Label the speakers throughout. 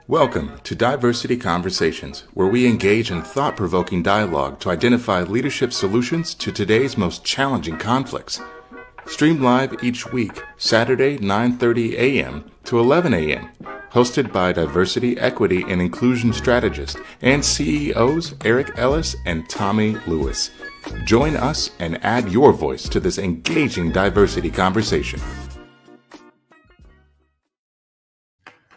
Speaker 1: Welcome to Diversity Conversations, where we engage in thought-provoking dialogue to identify leadership solutions to today's most challenging conflicts. Streamed live each week, Saturday 9:30 a.m. to 11 a.m. Hosted by Diversity, Equity, and Inclusion Strategist and CEOs Eric Ellis and Tommy Lewis. Join us and add your voice to this engaging diversity conversation.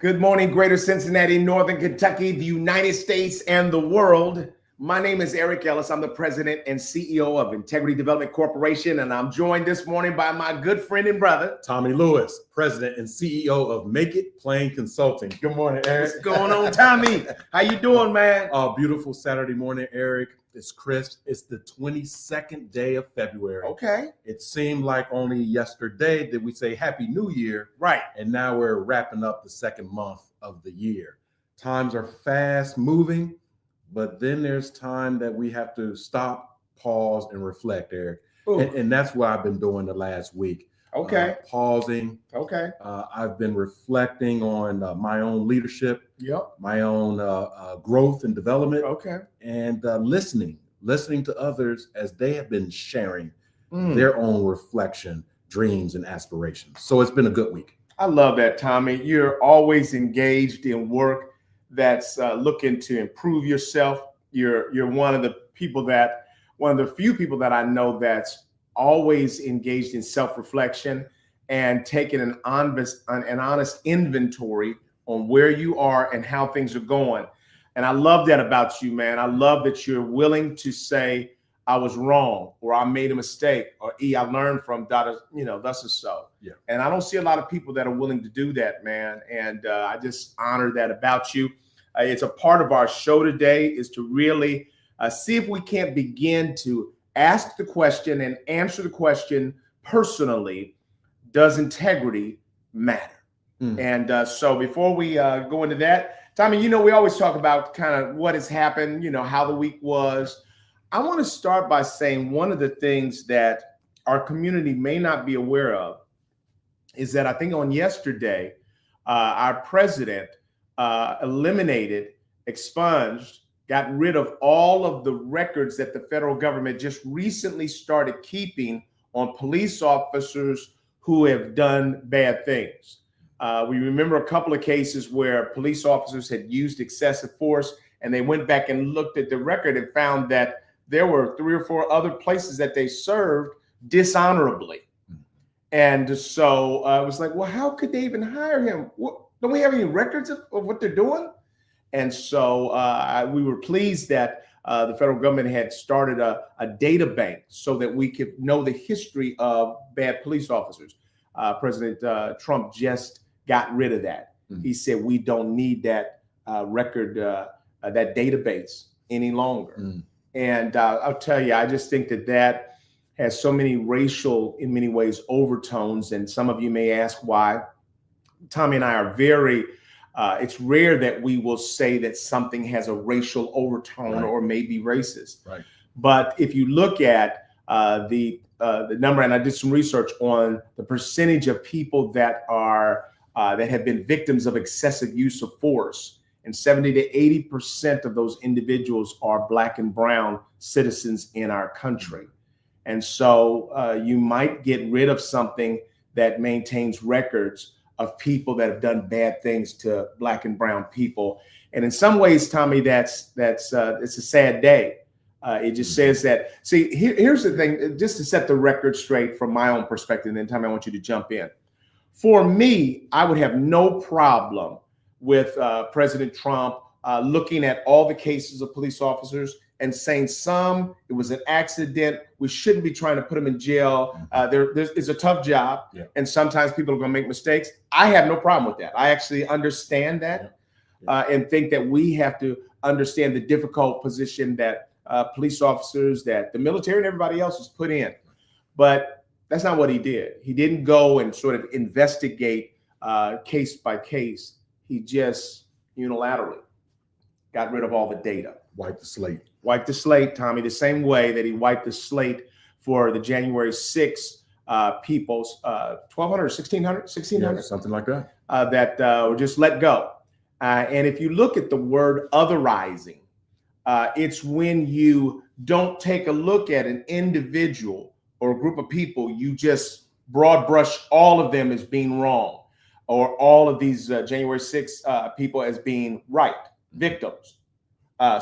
Speaker 2: Good morning, Greater Cincinnati, Northern Kentucky, the United States, and the world. My name is Eric Ellis. I'm the president and CEO of Integrity Development Corporation, and I'm joined this morning by my good friend and brother,
Speaker 3: Tommy Lewis, president and CEO of Make It Plain Consulting. Good morning, Eric.
Speaker 2: What's going on, Tommy? How you doing, man?
Speaker 3: Beautiful Saturday morning, Eric. It's crisp. It's the 22nd day of February.
Speaker 2: Okay.
Speaker 3: It seemed like only yesterday that we say Happy New Year.
Speaker 2: Right.
Speaker 3: And now we're wrapping up the second month of the year. Times are fast moving, but then there's time that we have to stop, pause, and reflect, Eric. And that's what I've been doing the last week.
Speaker 2: Okay.
Speaker 3: Pausing.
Speaker 2: Okay.
Speaker 3: I've been reflecting on my own leadership, my own growth and development, and listening to others as they have been sharing their own reflection, dreams, and aspirations. So it's been a good week.
Speaker 2: I love that, Tommy. You're always engaged in work that's looking to improve yourself. You're one of the few people that I know that's always engaged in self-reflection and taking an honest inventory on where you are and how things are going. And I love that about you, man. I love that you're willing to say, I was wrong, or I made a mistake, or I learned from thus and so.
Speaker 3: Yeah.
Speaker 2: And I don't see a lot of people that are willing to do that, man. And I just honor that about you. It's a part of our show today is to really see if we can't begin to ask the question and answer the question personally, does integrity matter? And so before we go into that, Tommy, we always talk about kind of what has happened, how the week was. I want to start by saying one of the things that our community may not be aware of is that I think on yesterday, our president expunged, got rid of all of the records that the federal government just recently started keeping on police officers who have done bad things. We remember a couple of cases where police officers had used excessive force, and they went back and looked at the record and found that there were 3 or 4 other places that they served dishonorably. And so it was like, well, how could they even hire him? Don't we have any records of what they're doing? And so we were pleased that the federal government had started a data bank so that we could know the history of bad police officers. President Trump just got rid of that. He said, we don't need that record, that database any longer. And I'll tell you, I just think that has so many racial, in many ways, overtones. And some of you may ask why. Tommy and I are it's rare that we will say that something has a racial overtone or maybe racist.
Speaker 3: Right.
Speaker 2: But if you look at the number, and I did some research on the percentage of people that have been victims of excessive use of force, and 70 to 80% of those individuals are Black and brown citizens in our country. And so you might get rid of something that maintains records of people that have done bad things to Black and brown people. And in some ways, Tommy, it's a sad day. It just says that, see, here's the thing, just to set the record straight from my own perspective, and then Tommy, I want you to jump in. For me, I would have no problem with President Trump looking at all the cases of police officers and saying it was an accident. We shouldn't be trying to put them in jail. It's a tough job, and sometimes people are going to make mistakes. I have no problem with that. I actually understand that and think that we have to understand the difficult position that police officers, that the military and everybody else is put in. But that's not what he did. He didn't go and sort of investigate case by case. He just unilaterally got rid of all the data.
Speaker 3: Wiped
Speaker 2: the slate, Tommy, the same way that he wiped the slate for the January 6th people's 1,200, 1,600,
Speaker 3: something like that,
Speaker 2: that were just let go. And if you look at the word otherizing, it's when you don't take a look at an individual or a group of people, you just broad brush all of them as being wrong, or all of these January 6th people as being right, victims.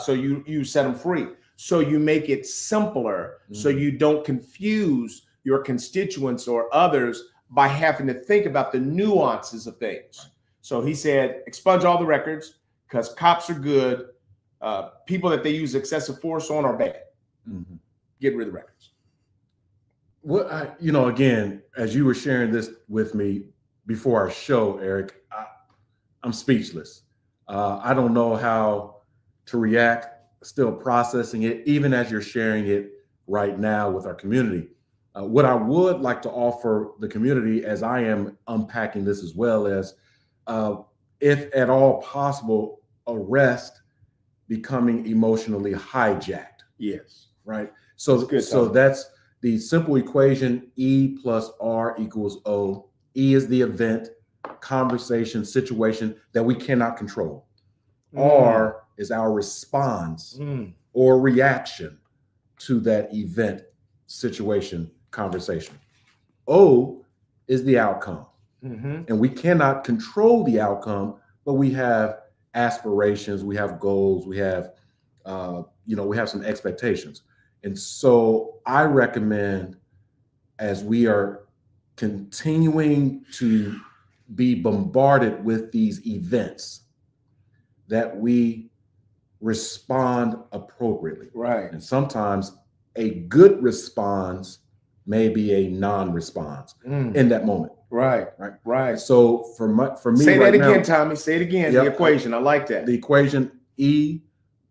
Speaker 2: So you set them free. So you make it simpler, so you don't confuse your constituents or others by having to think about the nuances of things. So he said, expunge all the records because cops are good. People that they use excessive force on are bad. Get rid of the records.
Speaker 3: Well, again, as you were sharing this with me before our show, Eric, I'm speechless. I don't know how to react, still processing it, even as you're sharing it right now with our community. What I would like to offer the community, as I am unpacking this as well, as if at all possible, arrest becoming emotionally hijacked.
Speaker 2: Yes.
Speaker 3: Right. So that's the simple equation: E plus R equals O. E is the event, conversation, situation that we cannot control. R is our response or reaction to that event, situation, conversation. O is the outcome. And we cannot control the outcome, but we have aspirations, we have goals, we have, we have some expectations. And so I recommend, as we are continuing to be bombarded with these events, that we respond appropriately.
Speaker 2: Right.
Speaker 3: And sometimes a good response may be a non-response in that moment.
Speaker 2: Right.
Speaker 3: So for me,
Speaker 2: say
Speaker 3: right
Speaker 2: that again,
Speaker 3: now,
Speaker 2: Tommy. Say it again. The equation. I like that.
Speaker 3: The equation: E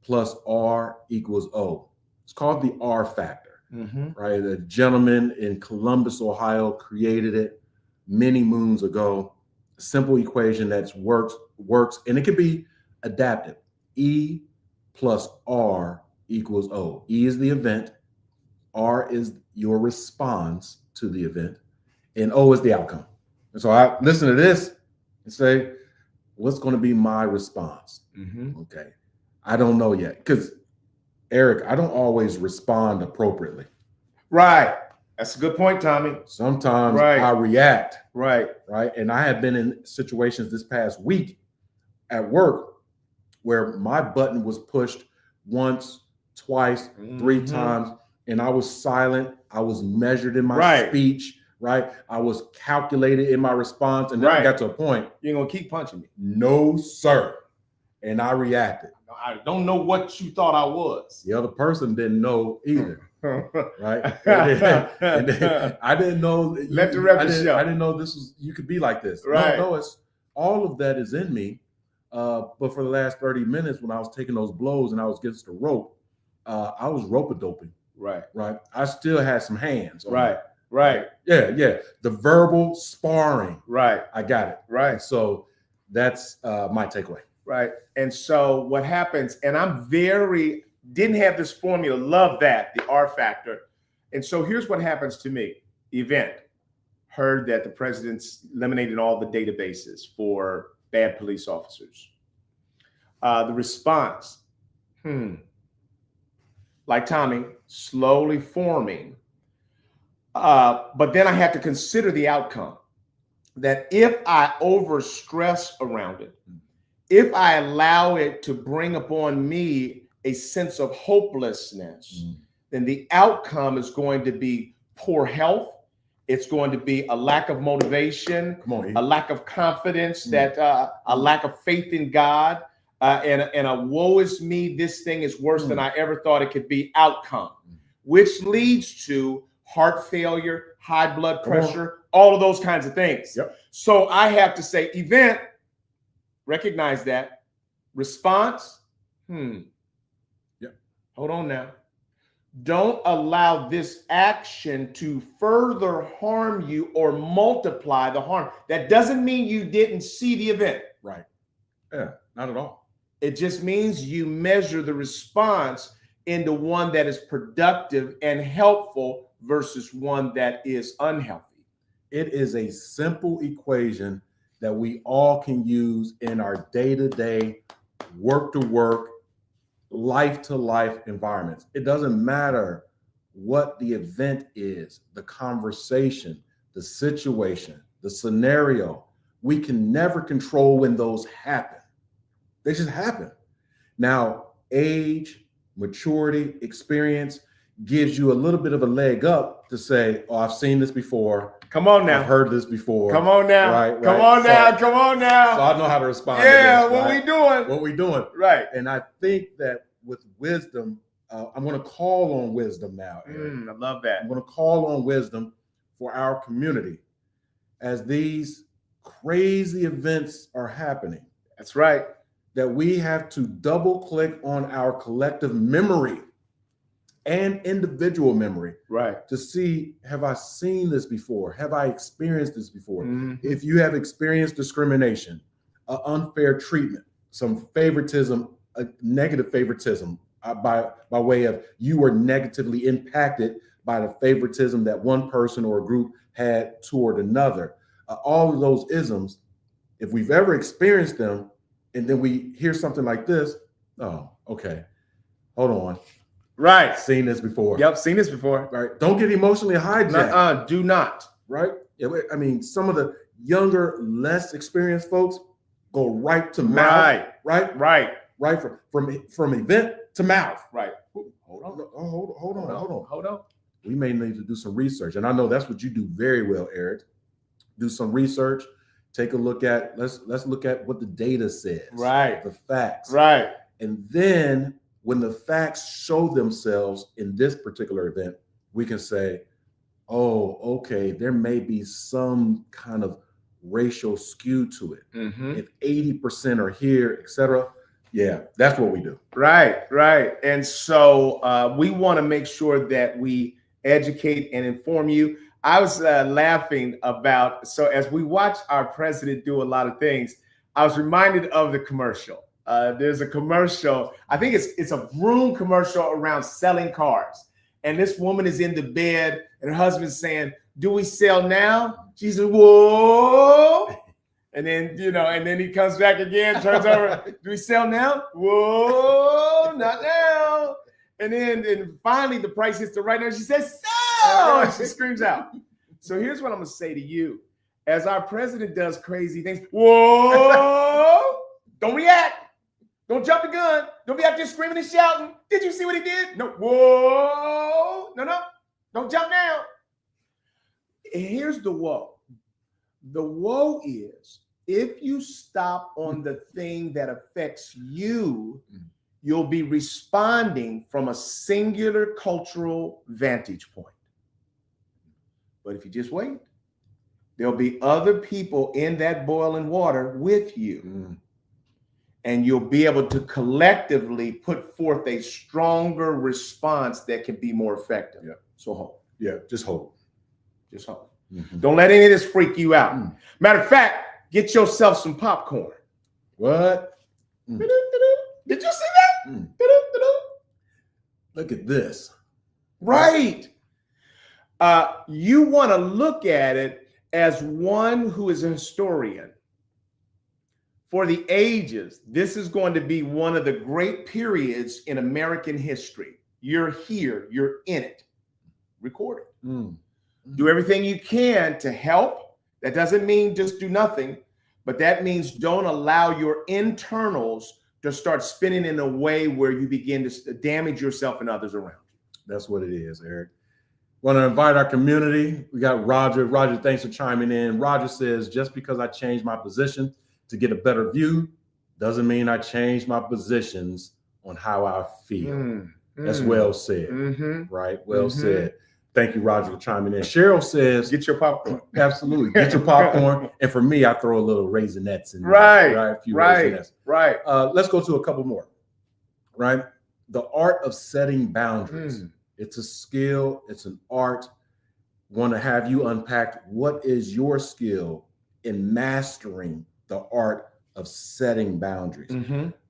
Speaker 3: plus R equals O. It's called the R factor. Right. A gentleman in Columbus, Ohio, created it many moons ago. A simple equation that works, and it can be adapted. E plus R equals O. E is the event. R is your response to the event, and O is the outcome. And so I listen to this and say, what's going to be my response? Okay. I don't know yet. Because, Eric, I don't always respond appropriately.
Speaker 2: Right. That's a good point, Tommy.
Speaker 3: Sometimes I react.
Speaker 2: Right.
Speaker 3: And I have been in situations this past week at work where my button was pushed once, twice, 3 times, and I was silent. I was measured in my speech. Right. I was calculated in my response. And then I got to a point.
Speaker 2: You're going to keep punching me.
Speaker 3: No, sir. And I reacted.
Speaker 2: I don't know what you thought I was.
Speaker 3: The other person didn't know either. Right. And then I didn't know.
Speaker 2: Let the record show.
Speaker 3: I didn't know you could be like this.
Speaker 2: Right.
Speaker 3: No, it's all of that is in me. But for the last 30 minutes, when I was taking those blows and I was against the rope, I was rope-a-doping. Right. I still had some hands.
Speaker 2: Right.
Speaker 3: Yeah. The verbal sparring.
Speaker 2: Right.
Speaker 3: I got it.
Speaker 2: Right.
Speaker 3: So that's my takeaway.
Speaker 2: Right. And so what happens, and didn't have this formula, love that, the R factor. And so here's what happens to me. Event. Heard that the president's eliminated all the databases for bad police officers. The response, like Tommy, slowly forming. But then I have to consider the outcome, that if I overstress around it, if I allow it to bring upon me a sense of hopelessness, then the outcome is going to be poor health. It's going to be a lack of motivation, a lack of confidence, that a lack of faith in God, and a woe is me, this thing is worse than I ever thought it could be outcome, which leads to heart failure, high blood pressure, all of those kinds of things. So I have to say, event, recognize that. Response, hold on now. Don't allow this action to further harm you or multiply the harm. That doesn't mean you didn't see the event.
Speaker 3: Right. Yeah, not at all.
Speaker 2: It just means you measure the response into one that is productive and helpful versus one that is unhealthy.
Speaker 3: It is a simple equation that we all can use in our day-to-day, work-to-work, life-to-life environments. It doesn't matter what the event is, the conversation, the situation, the scenario. We can never control when those happen. They just happen. Now, age, maturity, experience gives you a little bit of a leg up to say, oh, I've seen this before.
Speaker 2: Come on now.
Speaker 3: I've heard this before.
Speaker 2: Come on now.
Speaker 3: Right.
Speaker 2: Come on now. Come on now.
Speaker 3: So I know how to respond
Speaker 2: to
Speaker 3: this.
Speaker 2: What right? we doing?
Speaker 3: What we doing.
Speaker 2: Right.
Speaker 3: And I think that with wisdom, I'm going to call on wisdom now, Eric.
Speaker 2: I love that.
Speaker 3: I'm going to call on wisdom for our community as these crazy events are happening.
Speaker 2: That's right.
Speaker 3: That we have to double click on our collective memory and individual memory,
Speaker 2: right,
Speaker 3: to see, have I seen this before? Have I experienced this before? Mm-hmm. If you have experienced discrimination, unfair treatment, some favoritism, negative favoritism, by way of you were negatively impacted by the favoritism that one person or a group had toward another. All of those isms, if we've ever experienced them, and then we hear something like this, oh, okay, hold on.
Speaker 2: Right.
Speaker 3: Seen this before.
Speaker 2: Yep, seen this before.
Speaker 3: Right. Don't get emotionally hijacked.
Speaker 2: Do not.
Speaker 3: Right. Yeah, I mean, some of the younger, less experienced folks go right to mouth. Right. From event to mouth.
Speaker 2: Right.
Speaker 3: Hold on. We may need to do some research. And I know that's what you do very well, Eric. Do some research. Take a look at, let's look at what the data says.
Speaker 2: Right.
Speaker 3: The facts.
Speaker 2: Right.
Speaker 3: And then when the facts show themselves in this particular event, we can say, oh, okay, there may be some kind of racial skew to it. Mm-hmm. If 80% are here, et cetera, yeah, that's what we do.
Speaker 2: Right. And so we want to make sure that we educate and inform you. I was laughing about, so as we watch our president do a lot of things, I was reminded of the commercial. There's a commercial, I think it's a Vroom commercial around selling cars. And this woman is in the bed and her husband's saying, do we sell now? She says, whoa. And then, and then he comes back again, turns over, do we sell now? Whoa, not now. And then finally the price hits the right now. She says, sell. And she screams out. So here's what I'm going to say to you. As our president does crazy things, whoa, don't react. Don't jump the gun. Don't be out there screaming and shouting. Did you see what he did? No. Whoa. No. Don't jump now. And here's the woe. The woe is if you stop on the thing that affects you, you'll be responding from a singular cultural vantage point. But if you just wait, there'll be other people in that boiling water with you. And you'll be able to collectively put forth a stronger response that can be more effective.
Speaker 3: Yeah.
Speaker 2: So hold.
Speaker 3: Yeah, just hold.
Speaker 2: Just hold. Mm-hmm. Don't let any of this freak you out. Matter of fact, get yourself some popcorn.
Speaker 3: What?
Speaker 2: Did you see that?
Speaker 3: Look at this.
Speaker 2: Right. You want to look at it as one who is a historian. For the ages, this is going to be one of the great periods in American history. You're here, you're in it. Record it. Do everything you can to help. That doesn't mean just do nothing, but that means don't allow your internals to start spinning in a way where you begin to damage yourself and others around you.
Speaker 3: That's what it is, Eric. Want to invite our community. We got Roger. Roger, thanks for chiming in. Roger says, just because I changed my position to get a better view doesn't mean I change my positions on how I feel. That's well said, right? Well said. Thank you, Roger, for chiming in. Cheryl says,
Speaker 2: get your popcorn.
Speaker 3: Absolutely. Get your popcorn. And for me, I throw a little Raisinets in there.
Speaker 2: Right.
Speaker 3: A few Raisinets.
Speaker 2: Right.
Speaker 3: Let's go to a couple more, right? The art of setting boundaries. It's a skill. It's an art. Want to have you unpack what is your skill in mastering the art of setting boundaries.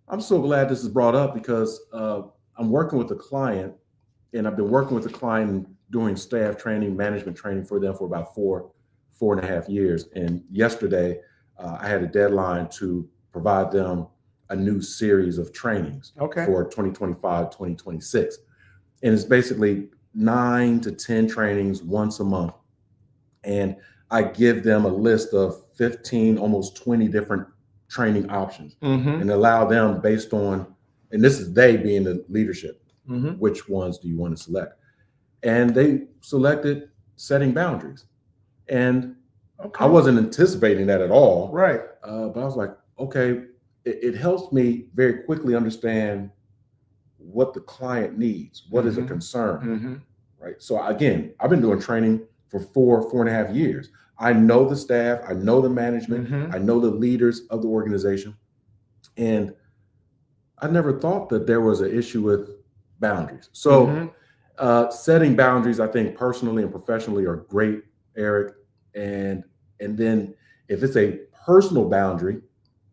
Speaker 3: I'm so glad this is brought up because I'm working with a client, and I've been working with a client doing staff training, management training for them for about four and a half years. And yesterday I had a deadline to provide them a new series of trainings for 2025, 2026. And it's basically 9 to 10 trainings once a month. And I give them a list of 15, almost 20 different training options and allow them based on, and this is they being the leadership, which ones do you want to select? And they selected setting boundaries. And I wasn't anticipating that at all.
Speaker 2: Right.
Speaker 3: But I was like, okay, it helps me very quickly understand what the client needs, what is a concern, right? So again, I've been doing training for 4.5 years. I know the staff, I know the management, I know the leaders of the organization. And I never thought that there was an issue with boundaries. So setting boundaries, I think personally and professionally are great, Eric. And then if it's a personal boundary,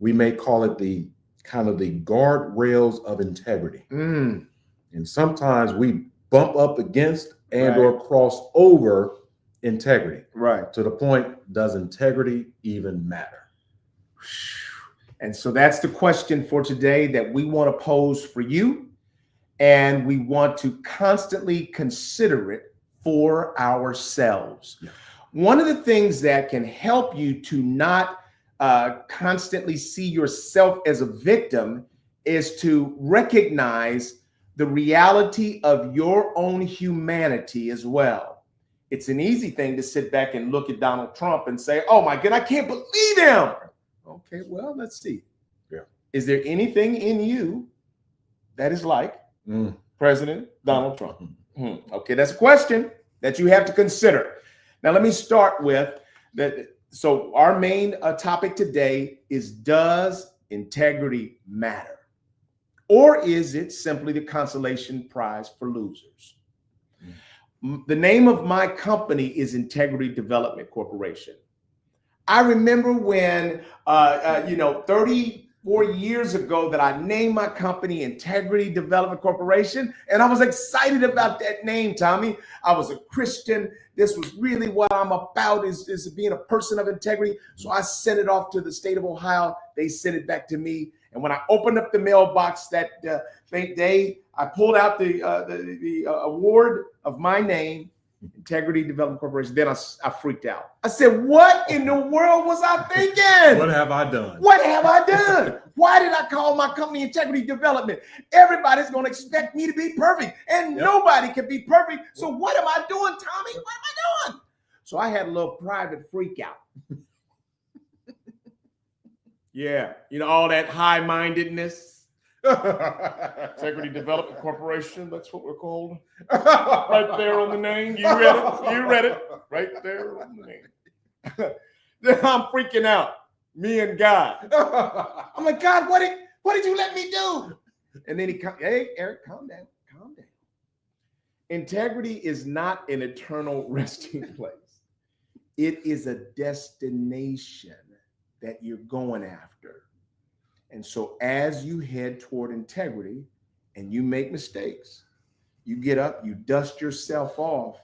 Speaker 3: we may call it the kind of the guardrails of integrity. And sometimes we bump up against and or cross over integrity.
Speaker 2: Right.
Speaker 3: To the point, does integrity even matter?
Speaker 2: And so that's the question for today that we want to pose for you. And we want to constantly consider it for ourselves. Yeah. One of the things that can help you to not constantly see yourself as a victim is to recognize the reality of your own humanity as well. It's an easy thing to sit back and look at Donald Trump and say, oh my God, I can't believe him. Okay, well, let's see.
Speaker 3: Yeah.
Speaker 2: Is there anything in you that is like President Donald Trump? Okay, that's a question that you have to consider. Now, let me start with that. So our main topic today is, does integrity matter? Or is it simply the consolation prize for losers? The name of my company is Integrity Development Corporation. I remember when, 34 years ago that I named my company Integrity Development Corporation, and I was excited about that name, Tommy. I was a Christian. This was really what I'm about, is being a person of integrity. So I sent it off to the state of Ohio. They sent it back to me. And when I opened up the mailbox that day, I pulled out the award of my name, Integrity Development Corporation. Then I freaked out. I said, what in the world was I thinking?
Speaker 3: What have I done?
Speaker 2: What have I done? Why did I call my company Integrity Development? Everybody's going to expect me to be perfect, and nobody can be perfect. So what am I doing, Tommy? What am I doing? So I had a little private freak out. Yeah, all that high-mindedness. Integrity Development Corporation, that's what we're called. Right there on the name. You read it? You read it. Right there on the name. Then I'm freaking out. Me and God. I'm like, God, what did you let me do? And then hey, Eric, calm down. Calm down. Integrity is not an eternal resting place. It is a destination that you're going after. And so as you head toward integrity and you make mistakes, you get up, you dust yourself off,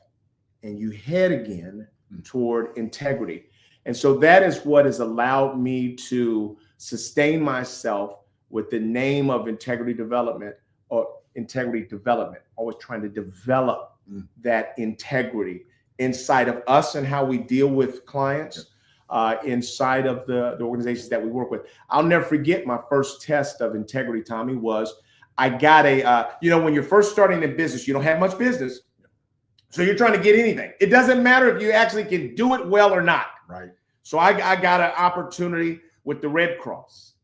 Speaker 2: and you head again toward integrity. And so that is what has allowed me to sustain myself with the name of Integrity Development, or Integrity Development, always trying to develop that integrity inside of us and how we deal with clients. Inside of the organizations that we work with. I'll never forget my first test of integrity, Tommy, was I got when you're first starting in business, you don't have much business. So you're trying to get anything. It doesn't matter if you actually can do it well or not.
Speaker 3: Right.
Speaker 2: So I got an opportunity with the Red Cross,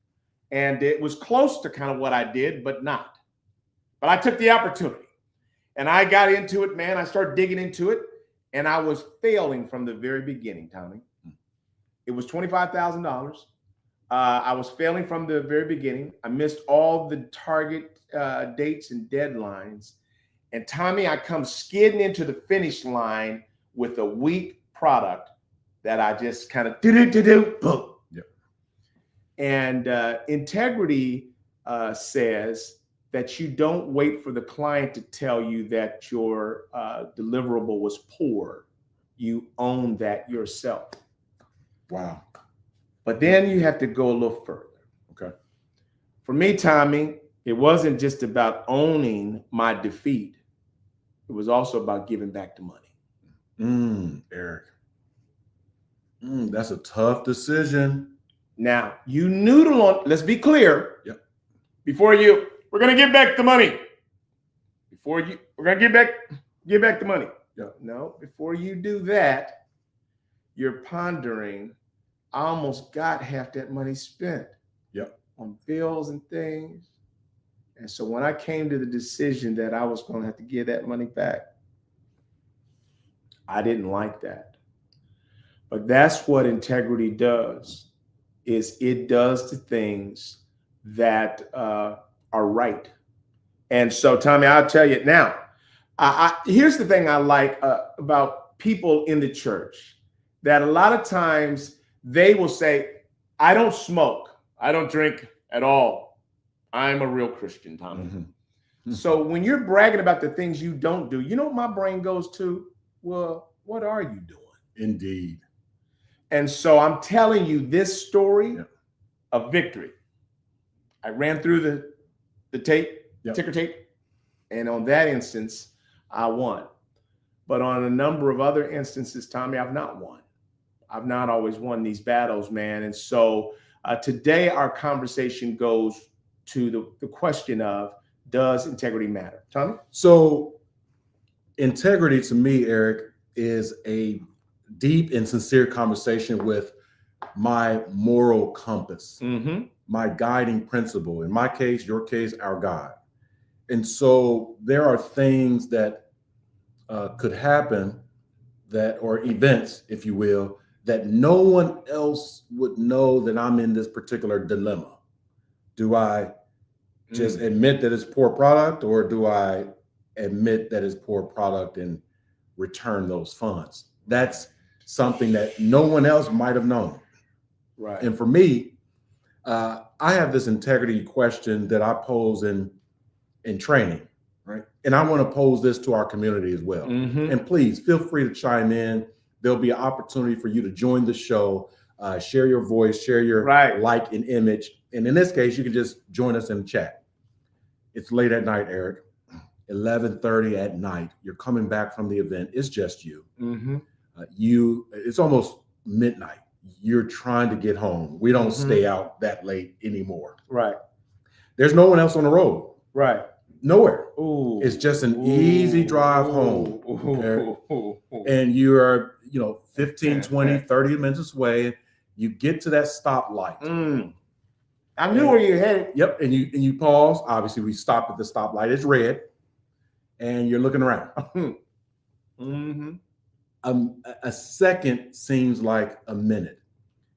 Speaker 2: and it was close to kind of what I did, but not. But I took the opportunity and I got into it, man. I started digging into it, and I was failing from the very beginning, Tommy. It was $25,000. I was failing from the very beginning. I missed all the target dates and deadlines. And Tommy, I come skidding into the finish line with a weak product that I just kind of boom.
Speaker 3: Yep.
Speaker 2: And integrity says that you don't wait for the client to tell you that your deliverable was poor. You own that yourself.
Speaker 3: Wow.
Speaker 2: But then you have to go a little further.
Speaker 3: Okay.
Speaker 2: For me, Tommy, it wasn't just about owning my defeat. It was also about giving back the money.
Speaker 3: Eric. That's a tough decision.
Speaker 2: Now, you noodle on, let's be clear.
Speaker 3: Yep.
Speaker 2: We're going to give back the money. We're going to give back the money.
Speaker 3: Yep.
Speaker 2: No, before you do that, you're pondering, I almost got half that money spent.
Speaker 3: Yep.
Speaker 2: On bills and things. And so when I came to the decision that I was going to have to give that money back, I didn't like that. But that's what integrity does, is it does the things that are right. And so, Tommy, I'll tell you now, here's the thing I like about people in the church, that a lot of times they will say, I don't smoke. I don't drink at all. I'm a real Christian, Tommy. Mm-hmm. So when you're bragging about the things you don't do, you know what my brain goes to? Well, what are you doing?
Speaker 3: Indeed.
Speaker 2: And so I'm telling you this story of victory. I ran through the tape, ticker tape, and on that instance, I won. But on a number of other instances, Tommy, I've not won. I've not always won these battles, man. And so today our conversation goes to the question of, does integrity matter? Tommy?
Speaker 3: So integrity to me, Eric, is a deep and sincere conversation with my moral compass, my guiding principle. In my case, your case, our God. And so there are things that could happen or events, if you will, that no one else would know that I'm in this particular dilemma. Do I just admit that it's poor product, or do I admit that it's poor product and return those funds? That's something that no one else might have known.
Speaker 2: Right.
Speaker 3: And for me, I have this integrity question that I pose in training, right? And I want to pose this to our community as well. And please feel free to chime in. There'll be an opportunity for you to join the show, share your voice, share your like and image. And in this case, you can just join us in the chat. It's late at night, Eric, 11:30 at night. You're coming back from the event. It's just you. It's almost midnight. You're trying to get home. We don't stay out that late anymore.
Speaker 2: Right.
Speaker 3: There's no one else on the road.
Speaker 2: Right.
Speaker 3: Nowhere.
Speaker 2: Ooh.
Speaker 3: It's just an easy drive home. And you're, 15, 20, 30 minutes away. You get to that stoplight.
Speaker 2: I knew where you headed.
Speaker 3: Yep. And you pause. Obviously, we stop at the stoplight. It's red. And you're looking around. A second seems like a minute.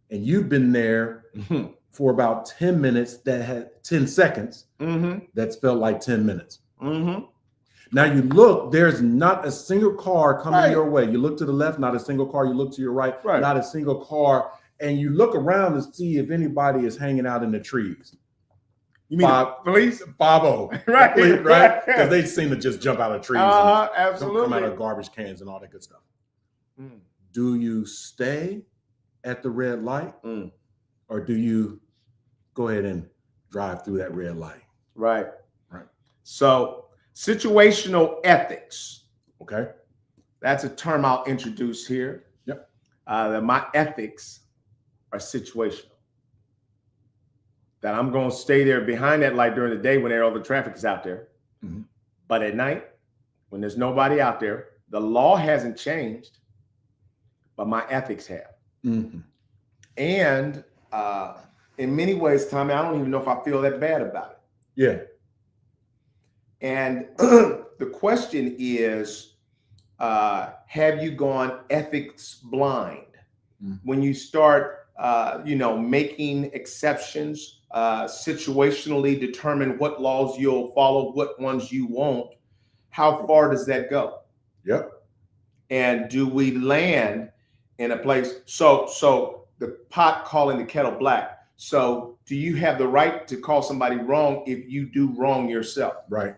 Speaker 3: And you've been there for about 10 minutes that had 10 seconds that's felt like 10 minutes. Now you look, there's not a single car coming your way. You look to the left, not a single car. You look to your right, not a single car. And you look around to see if anybody is hanging out in the trees.
Speaker 2: You mean police?
Speaker 3: 5-0. Right? Because they seem to just jump out of trees and
Speaker 2: absolutely
Speaker 3: come out of garbage cans and all that good stuff. Do you stay at the red light or do you go ahead and drive through that red light?
Speaker 2: Right. So situational ethics.
Speaker 3: Okay.
Speaker 2: That's a term I'll introduce here.
Speaker 3: Yep.
Speaker 2: That my ethics are situational. That I'm going to stay there behind that light during the day when all the traffic is out there. But at night, when there's nobody out there, the law hasn't changed, but my ethics have. And in many ways, Tommy, I don't even know if I feel that bad about it.
Speaker 3: Yeah.
Speaker 2: And the question is, have you gone ethics blind? When you start, making exceptions, situationally determine what laws you'll follow, what ones you won't, how far does that go?
Speaker 3: Yep.
Speaker 2: And do we land in a place? So the pot calling the kettle black. So do you have the right to call somebody wrong if you do wrong yourself?
Speaker 3: Right.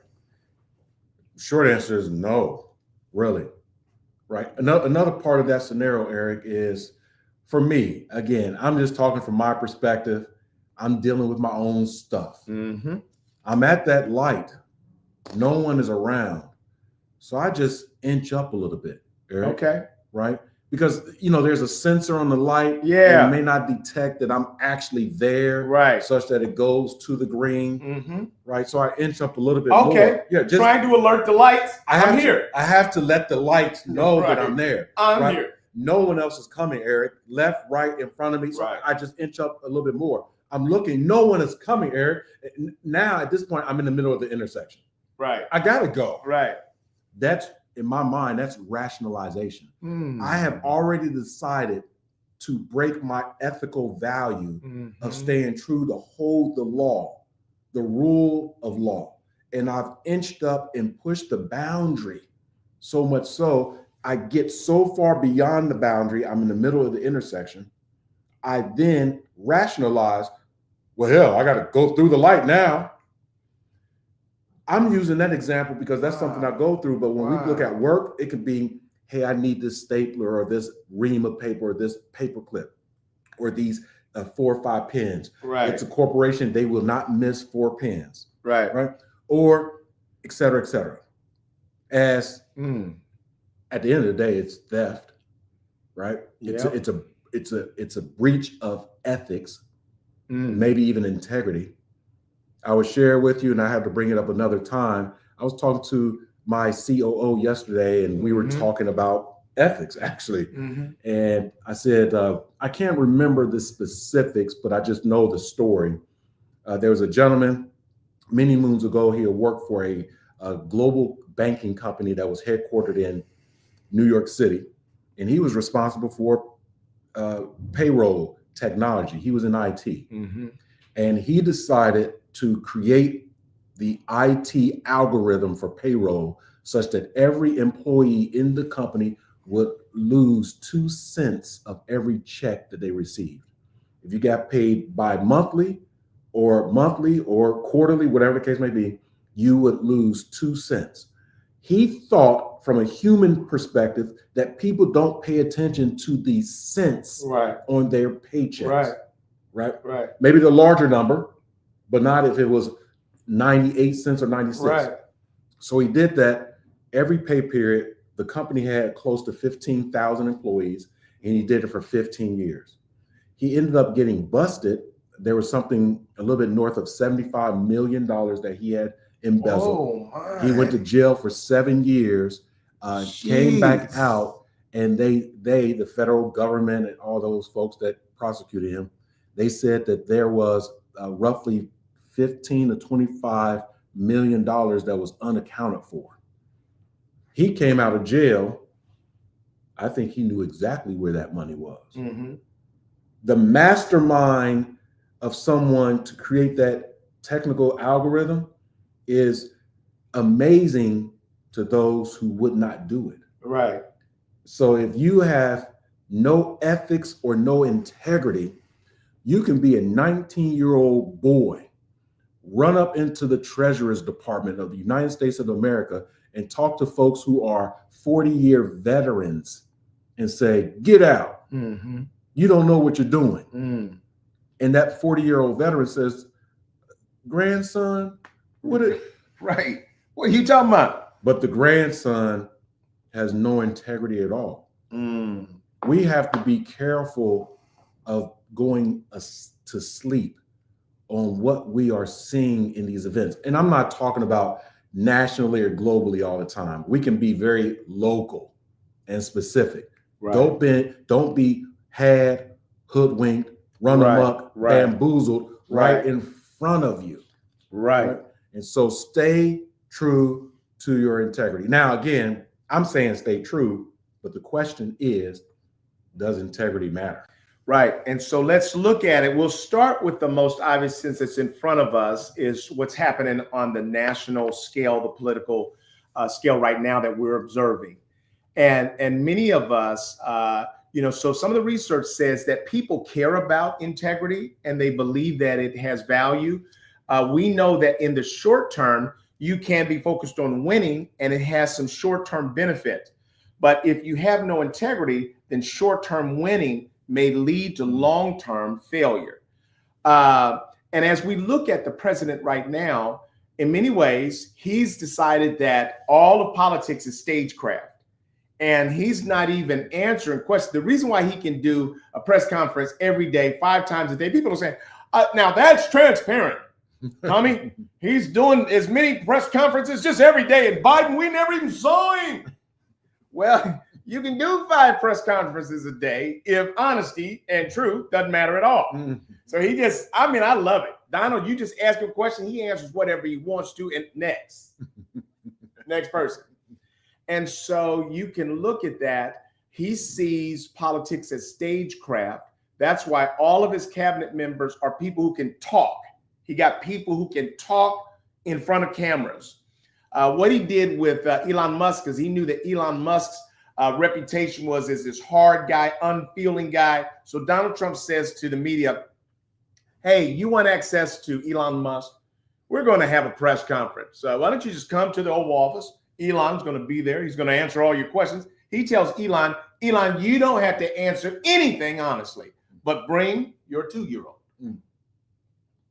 Speaker 3: Short answer is no, really. Right. Another part of that scenario, Eric, is For me, again, I'm just talking from my perspective. I'm dealing with my own stuff. I'm at that light. No one is around. So I just inch up a little bit, Eric.
Speaker 2: Okay.
Speaker 3: Right? Because, there's a sensor on the light.
Speaker 2: Yeah.
Speaker 3: It may not detect that I'm actually there.
Speaker 2: Right.
Speaker 3: Such that it goes to the green. Right? So I inch up a little bit
Speaker 2: more.
Speaker 3: Yeah.
Speaker 2: Just trying to alert the lights. I'm here.
Speaker 3: I have to let the lights know that I'm there.
Speaker 2: I'm here.
Speaker 3: No one else is coming, Eric. Left, right, in front of me. So I just inch up a little bit more. I'm looking. No one is coming, Eric. Now, at this point, I'm in the middle of the intersection.
Speaker 2: Right.
Speaker 3: I got to go.
Speaker 2: Right.
Speaker 3: That's, in my mind, that's rationalization. I have already decided to break my ethical value of staying true to hold the law, the rule of law. And I've inched up and pushed the boundary so much so I get so far beyond the boundary, I'm in the middle of the intersection. I then rationalize, well, hell, I got to go through the light now. I'm using that example because that's something I go through. But when we look at work, it could be, hey, I need this stapler or this ream of paper or this paper clip or these 4 or 5 pens.
Speaker 2: Right.
Speaker 3: It's a corporation. They will not miss 4 pens.
Speaker 2: Right.
Speaker 3: Right. Or et cetera, et cetera. As at the end of the day, it's theft. Right.
Speaker 2: Yeah.
Speaker 3: It's a breach of ethics, maybe even integrity. I would share with you, and I have to bring it up another time. I was talking to my COO yesterday, and we were talking about ethics, actually. And I said, I can't remember the specifics, but I just know the story. There was a gentleman many moons ago. He had worked for a global banking company that was headquartered in New York City, and he was responsible for payroll technology. He was in IT, and he decided to create the IT algorithm for payroll such that every employee in the company would lose 2 cents of every check that they received. If you got paid monthly or quarterly, whatever the case may be, you would lose 2 cents. He thought from a human perspective that people don't pay attention to the cents on their paychecks. Right. Maybe the larger number, but not if it was 98 cents or 96.
Speaker 2: Right.
Speaker 3: So he did that every pay period. The company had close to 15,000 employees, and he did it for 15 years. He ended up getting busted. There was something a little bit north of $75 million that he had embezzled. He went to jail for 7 years, came back out, and the federal government and all those folks that prosecuted him, they said that there was roughly $15 to $25 million that was unaccounted for. He came out of jail. I think he knew exactly where that money was. The mastermind of someone to create that technical algorithm is amazing to those who would not do it.
Speaker 2: Right.
Speaker 3: So if you have no ethics or no integrity, you can be a 19-year-old boy, run up into the Treasurer's Department of the United States of America and talk to folks who are 40-year veterans and say, get out. You don't know what you're doing. And that 40-year-old veteran says, grandson,
Speaker 2: right. What are you talking about?
Speaker 3: But the grandson has no integrity at all. We have to be careful of going to sleep on what we are seeing in these events. And I'm not talking about nationally or globally all the time. We can be very local and specific. Right. Don't be had, hoodwinked, run amok, bamboozled right in front of you. Right. And so stay true to your integrity. Now, again, I'm saying stay true, but the question is, does integrity matter?
Speaker 2: Right. And so let's look at it. We'll start with the most obvious, since it's in front of us, is what's happening on the national scale, the political scale right now that we're observing. And many of us, so some of the research says that people care about integrity and they believe that it has value. We know that in the short term, you can be focused on winning and it has some short-term benefit. But if you have no integrity, then short-term winning may lead to long-term failure. And as we look at the president right now, in many ways, he's decided that all of politics is stagecraft. And he's not even answering questions. The reason why he can do a press conference every day, 5 times a day, people are saying, now that's transparent. Tommy, he's doing as many press conferences just every day. And Biden, we never even saw him. Well, you can do 5 press conferences a day if honesty and truth doesn't matter at all. So he just, I mean, I love it. Donald, you just ask him a question, he answers whatever he wants to, and next person. And so you can look at that. He sees politics as stagecraft. That's why all of his cabinet members are people who can talk. He got people who can talk in front of cameras. What he did with Elon Musk is he knew that Elon Musk's reputation was as this hard guy, unfeeling guy. So Donald Trump says to the media, hey, you want access to Elon Musk? We're going to have a press conference. Why don't you just come to the Oval Office? Elon's going to be there. He's going to answer all your questions. He tells Elon, you don't have to answer anything honestly, but bring your 2-year-old.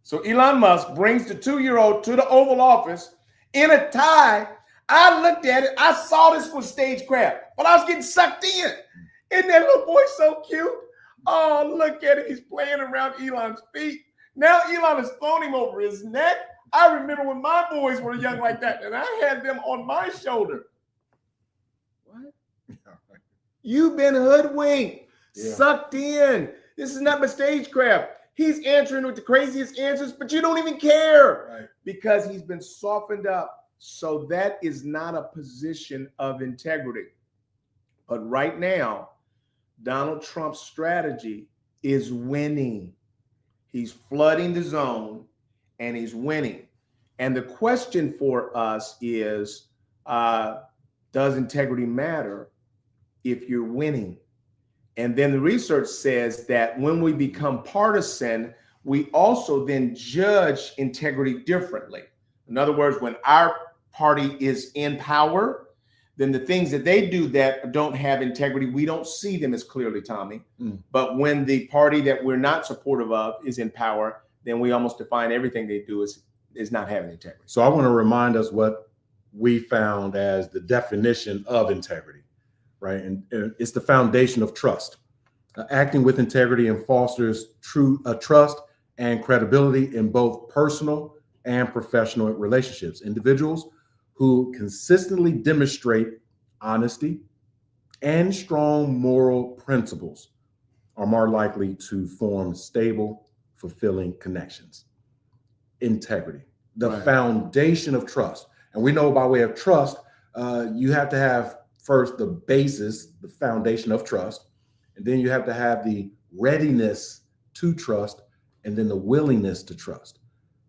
Speaker 2: So Elon Musk brings the 2-year-old to the Oval Office in a tie. I looked at it. I saw this was stagecraft, but I was getting sucked in. Isn't that little boy so cute? Oh, look at it. He's playing around Elon's feet. Now Elon has thrown him over his neck. I remember when my boys were young like that, and I had them on my shoulder. What? You've been hoodwinked, sucked in. This is not my stagecraft. He's answering with the craziest answers, but you don't even care because he's been softened up. So that is not a position of integrity. But right now, Donald Trump's strategy is winning. He's flooding the zone and he's winning. And the question for us is, does integrity matter if you're winning? And then the research says that when we become partisan, we also then judge integrity differently. In other words, when our party is in power, then the things that they do that don't have integrity, we don't see them as clearly, Tommy. But when the party that we're not supportive of is in power, then we almost define everything they do as not having integrity.
Speaker 3: So I want to remind us what we found as the definition of integrity, right? And it's the foundation of trust. Acting with integrity and fosters trust and credibility in both personal and professional relationships. Individuals who consistently demonstrate honesty and strong moral principles are more likely to form stable, fulfilling connections. Integrity, the foundation of trust. And we know by way of trust, you have to have first the basis, the foundation of trust, and then you have to have the readiness to trust, and then the willingness to trust.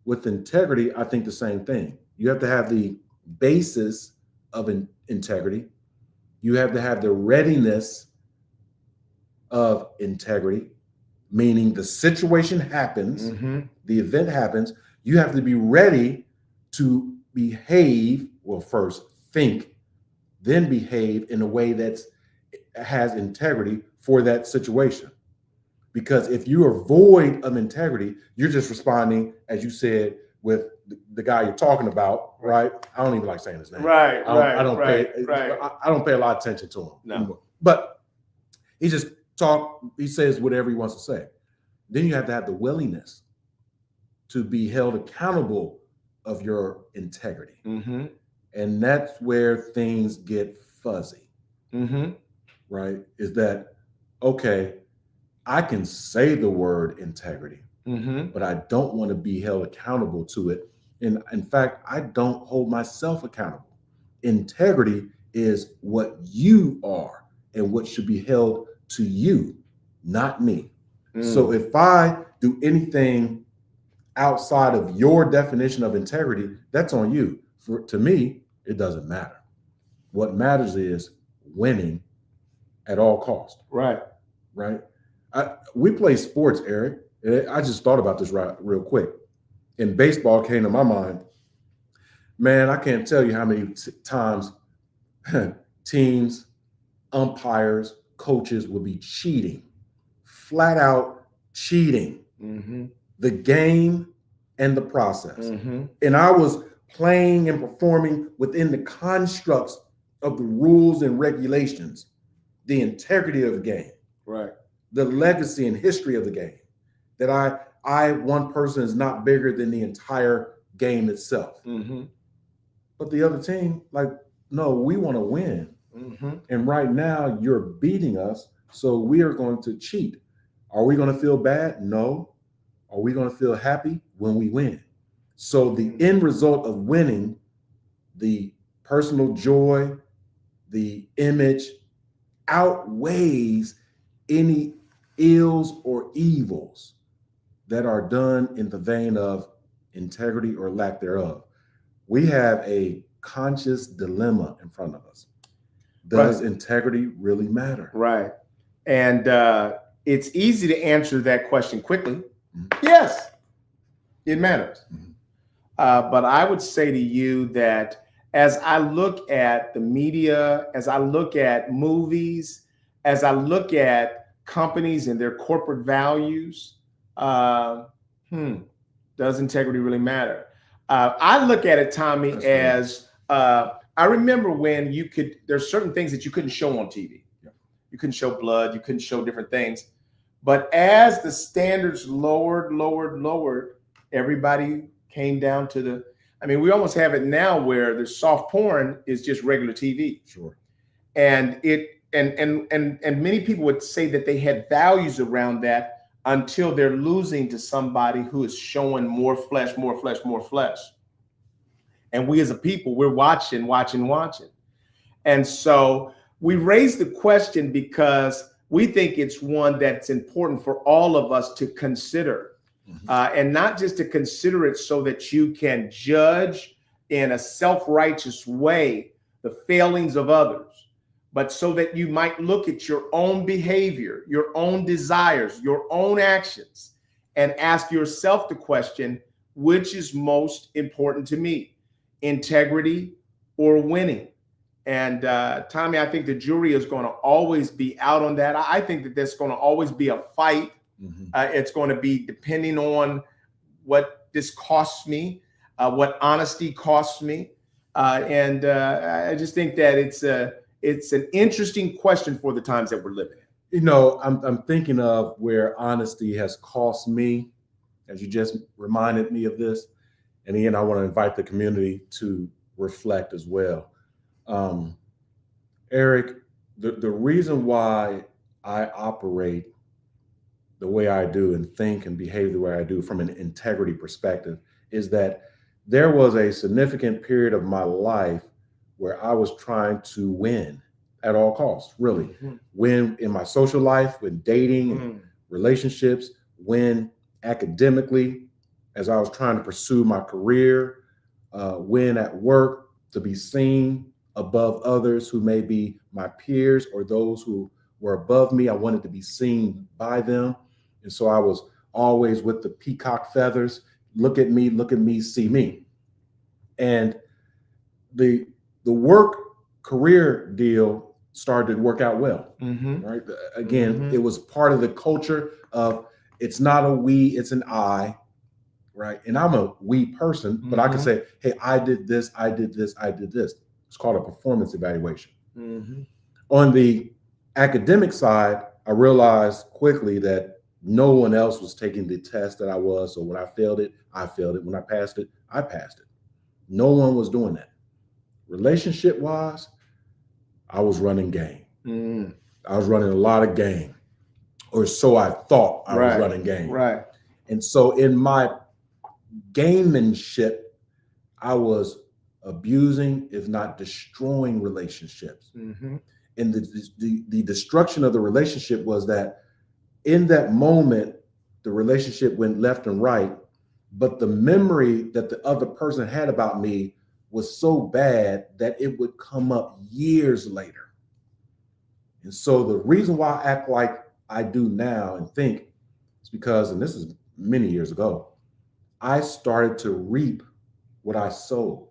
Speaker 3: With integrity, I think the same thing. You have to have the basis of integrity. You have to have the readiness of integrity, meaning the situation happens, the event happens. You have to be ready to behave, well, first think, then behave in a way that has integrity for that situation. Because if you are void of integrity, you're just responding, as you said, with the guy you're talking about, right? I don't even like saying his name. I don't pay a lot of attention to him anymore. But he says whatever he wants to say. Then you have to have the willingness to be held accountable of your integrity. And that's where things get fuzzy, right? Is that, okay, I can say the word integrity, but I don't want to be held accountable to it. And in fact, I don't hold myself accountable. Integrity is what you are and what should be held to you, not me. So if I do anything outside of your definition of integrity, that's on you. To me, it doesn't matter. What matters is winning at all costs. Right. We play sports, Eric. I just thought about this real quick. And baseball came to my mind. Man, I can't tell you how many times teams, umpires, coaches will be cheating, flat out cheating the game and the process. And I was playing and performing within the constructs of the rules and regulations, the integrity of the game,
Speaker 2: right,
Speaker 3: the legacy and history of the game, that I one person is not bigger than the entire game itself. But the other team, like, no, we want to win. And right now you're beating us, so we are going to cheat. Are we going to feel bad? No. Are we going to feel happy when we win? So the end result of winning, the personal joy, the image outweighs any ills or evils that are done in the vein of integrity or lack thereof. We have a conscious dilemma in front of us. Does integrity really matter?
Speaker 2: Right. And it's easy to answer that question quickly. Yes, it matters. But I would say to you that as I look at the media, as I look at movies, as I look at companies and their corporate values, does integrity really matter? I look at it, Tommy, as I remember when there's certain things that you couldn't show on TV. You couldn't show blood, you couldn't show different things. But as the standards lowered, everybody came down to we almost have it now where the soft porn is just regular TV.
Speaker 3: Sure.
Speaker 2: And many people would say that they had values around that until they're losing to somebody who is showing more flesh. And we as a people, we're watching. And so we raise the question because we think it's one that's important for all of us to consider. And not just to consider it so that you can judge in a self-righteous way the failings of others, but so that you might look at your own behavior, your own desires, your own actions, and ask yourself the question, which is most important to me, integrity or winning? And Tommy, I think the jury is going to always be out on that. I think that there's going to always be a fight. It's going to be depending on what this costs me, what honesty costs me. And I just think that it's an interesting question for the times that we're living in.
Speaker 3: I'm thinking of where honesty has cost me, as you just reminded me of this. And again, I want to invite the community to reflect as well. Eric, the reason why I operate the way I do and think and behave the way I do from an integrity perspective is that there was a significant period of my life where I was trying to win at all costs, really. Win in my social life, with dating and relationships, win academically as I was trying to pursue my career, win at work, to be seen above others who may be my peers or those who were above me. I wanted to be seen by them. And so I was always with the peacock feathers. Look at me, see me. And the work career deal started to work out well, right? Again, it was part of the culture of it's not a we, it's an I, right? And I'm a we person, but I can say, hey, I did this, I did this, I did this. It's called a performance evaluation. On the academic side, I realized quickly that no one else was taking the test that I was. So when I failed it, I failed it. When I passed it, I passed it. No one was doing that. Relationship wise, I was running game. I was running a lot of game, or so I thought I was running game.
Speaker 2: Right.
Speaker 3: And so in my gamemanship, I was abusing, if not destroying relationships. And the destruction of the relationship was that in that moment, the relationship went left and right, but the memory that the other person had about me was so bad that it would come up years later. And so the reason why I act like I do now and think is because, and this is many years ago, I started to reap what I sowed.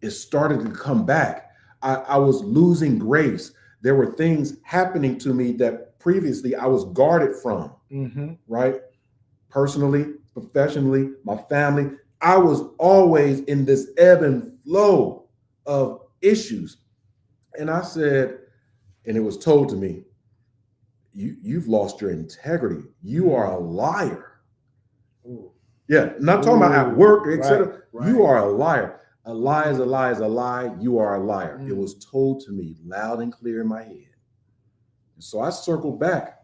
Speaker 3: It started to come back. I was losing grace. There were things happening to me that previously I was guarded from, right? Personally, professionally, my family. I was always in this ebb and flow of issues. And I said, and it was told to me, you've lost your integrity. You are a liar. Ooh. Yeah, not talking about at work, etc. Right. You are a liar. A lie is a lie is a lie. You are a liar. It was told to me loud and clear in my head. And so I circled back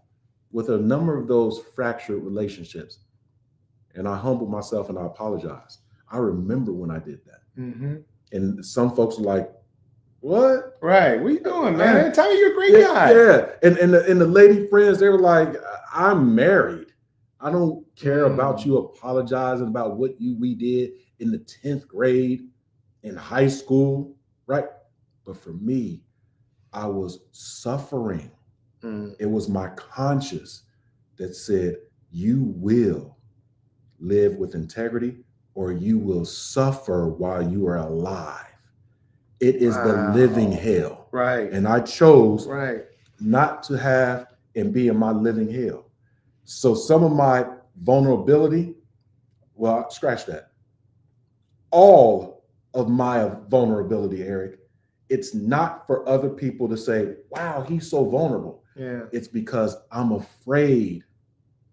Speaker 3: with a number of those fractured relationships. And I humbled myself and I apologized. I remember when I did that. And some folks were like, what?
Speaker 2: Right. What are you doing, man? Tell me you're a great guy.
Speaker 3: Yeah. And the lady friends, they were like, I'm married. I don't care about you apologizing about what we did in the 10th grade, in high school, right? But for me, I was suffering. It was my conscience that said, you will live with integrity or you will suffer while you are alive. It is the living hell.
Speaker 2: Right.
Speaker 3: And I chose not to have and be in my living hell. So some of my vulnerability, well, scratch that. All of my vulnerability, Eric, it's not for other people to say, wow, he's so vulnerable.
Speaker 2: Yeah.
Speaker 3: It's because I'm afraid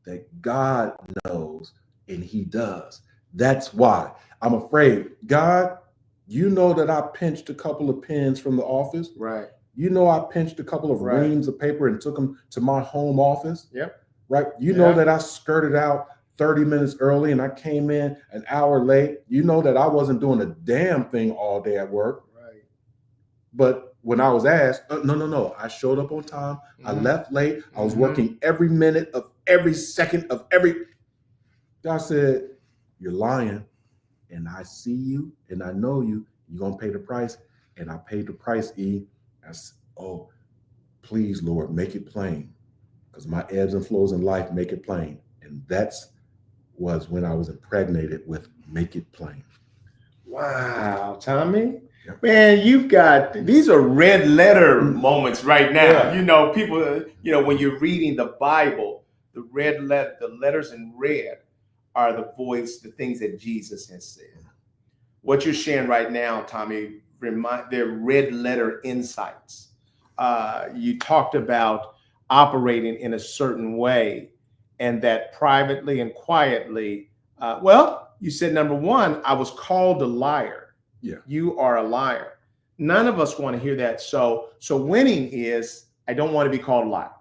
Speaker 3: that God knows and he does. That's why I'm afraid. God, you know that I pinched a couple of pens from the office.
Speaker 2: Right.
Speaker 3: You know I pinched a couple of reams of paper and took them to my home office.
Speaker 2: Yep.
Speaker 3: Right. You know that I skirted out 30 minutes early and I came in an hour late. You know that I wasn't doing a damn thing all day at work.
Speaker 2: Right.
Speaker 3: But when I was asked, no, I showed up on time. I left late. I was working every minute of every second of every. God said, you're lying. And I see you and I know you. You're going to pay the price. And I paid the price, E. I said, oh, please, Lord, make it plain. Because my ebbs and flows in life make it plain. And was when I was impregnated with make it plain.
Speaker 2: Wow, Tommy. Yep. Man, you've got, these are red letter moments right now. Yeah. You know, people, when you're reading the Bible, the letters in red are the voice, the things that Jesus has said. What you're sharing right now, Tommy, they're red letter insights. You talked about operating in a certain way and that privately and quietly, you said, number one, I was called a liar.
Speaker 3: Yeah.
Speaker 2: You are a liar. None of us want to hear that. So winning is, I don't want to be called a liar.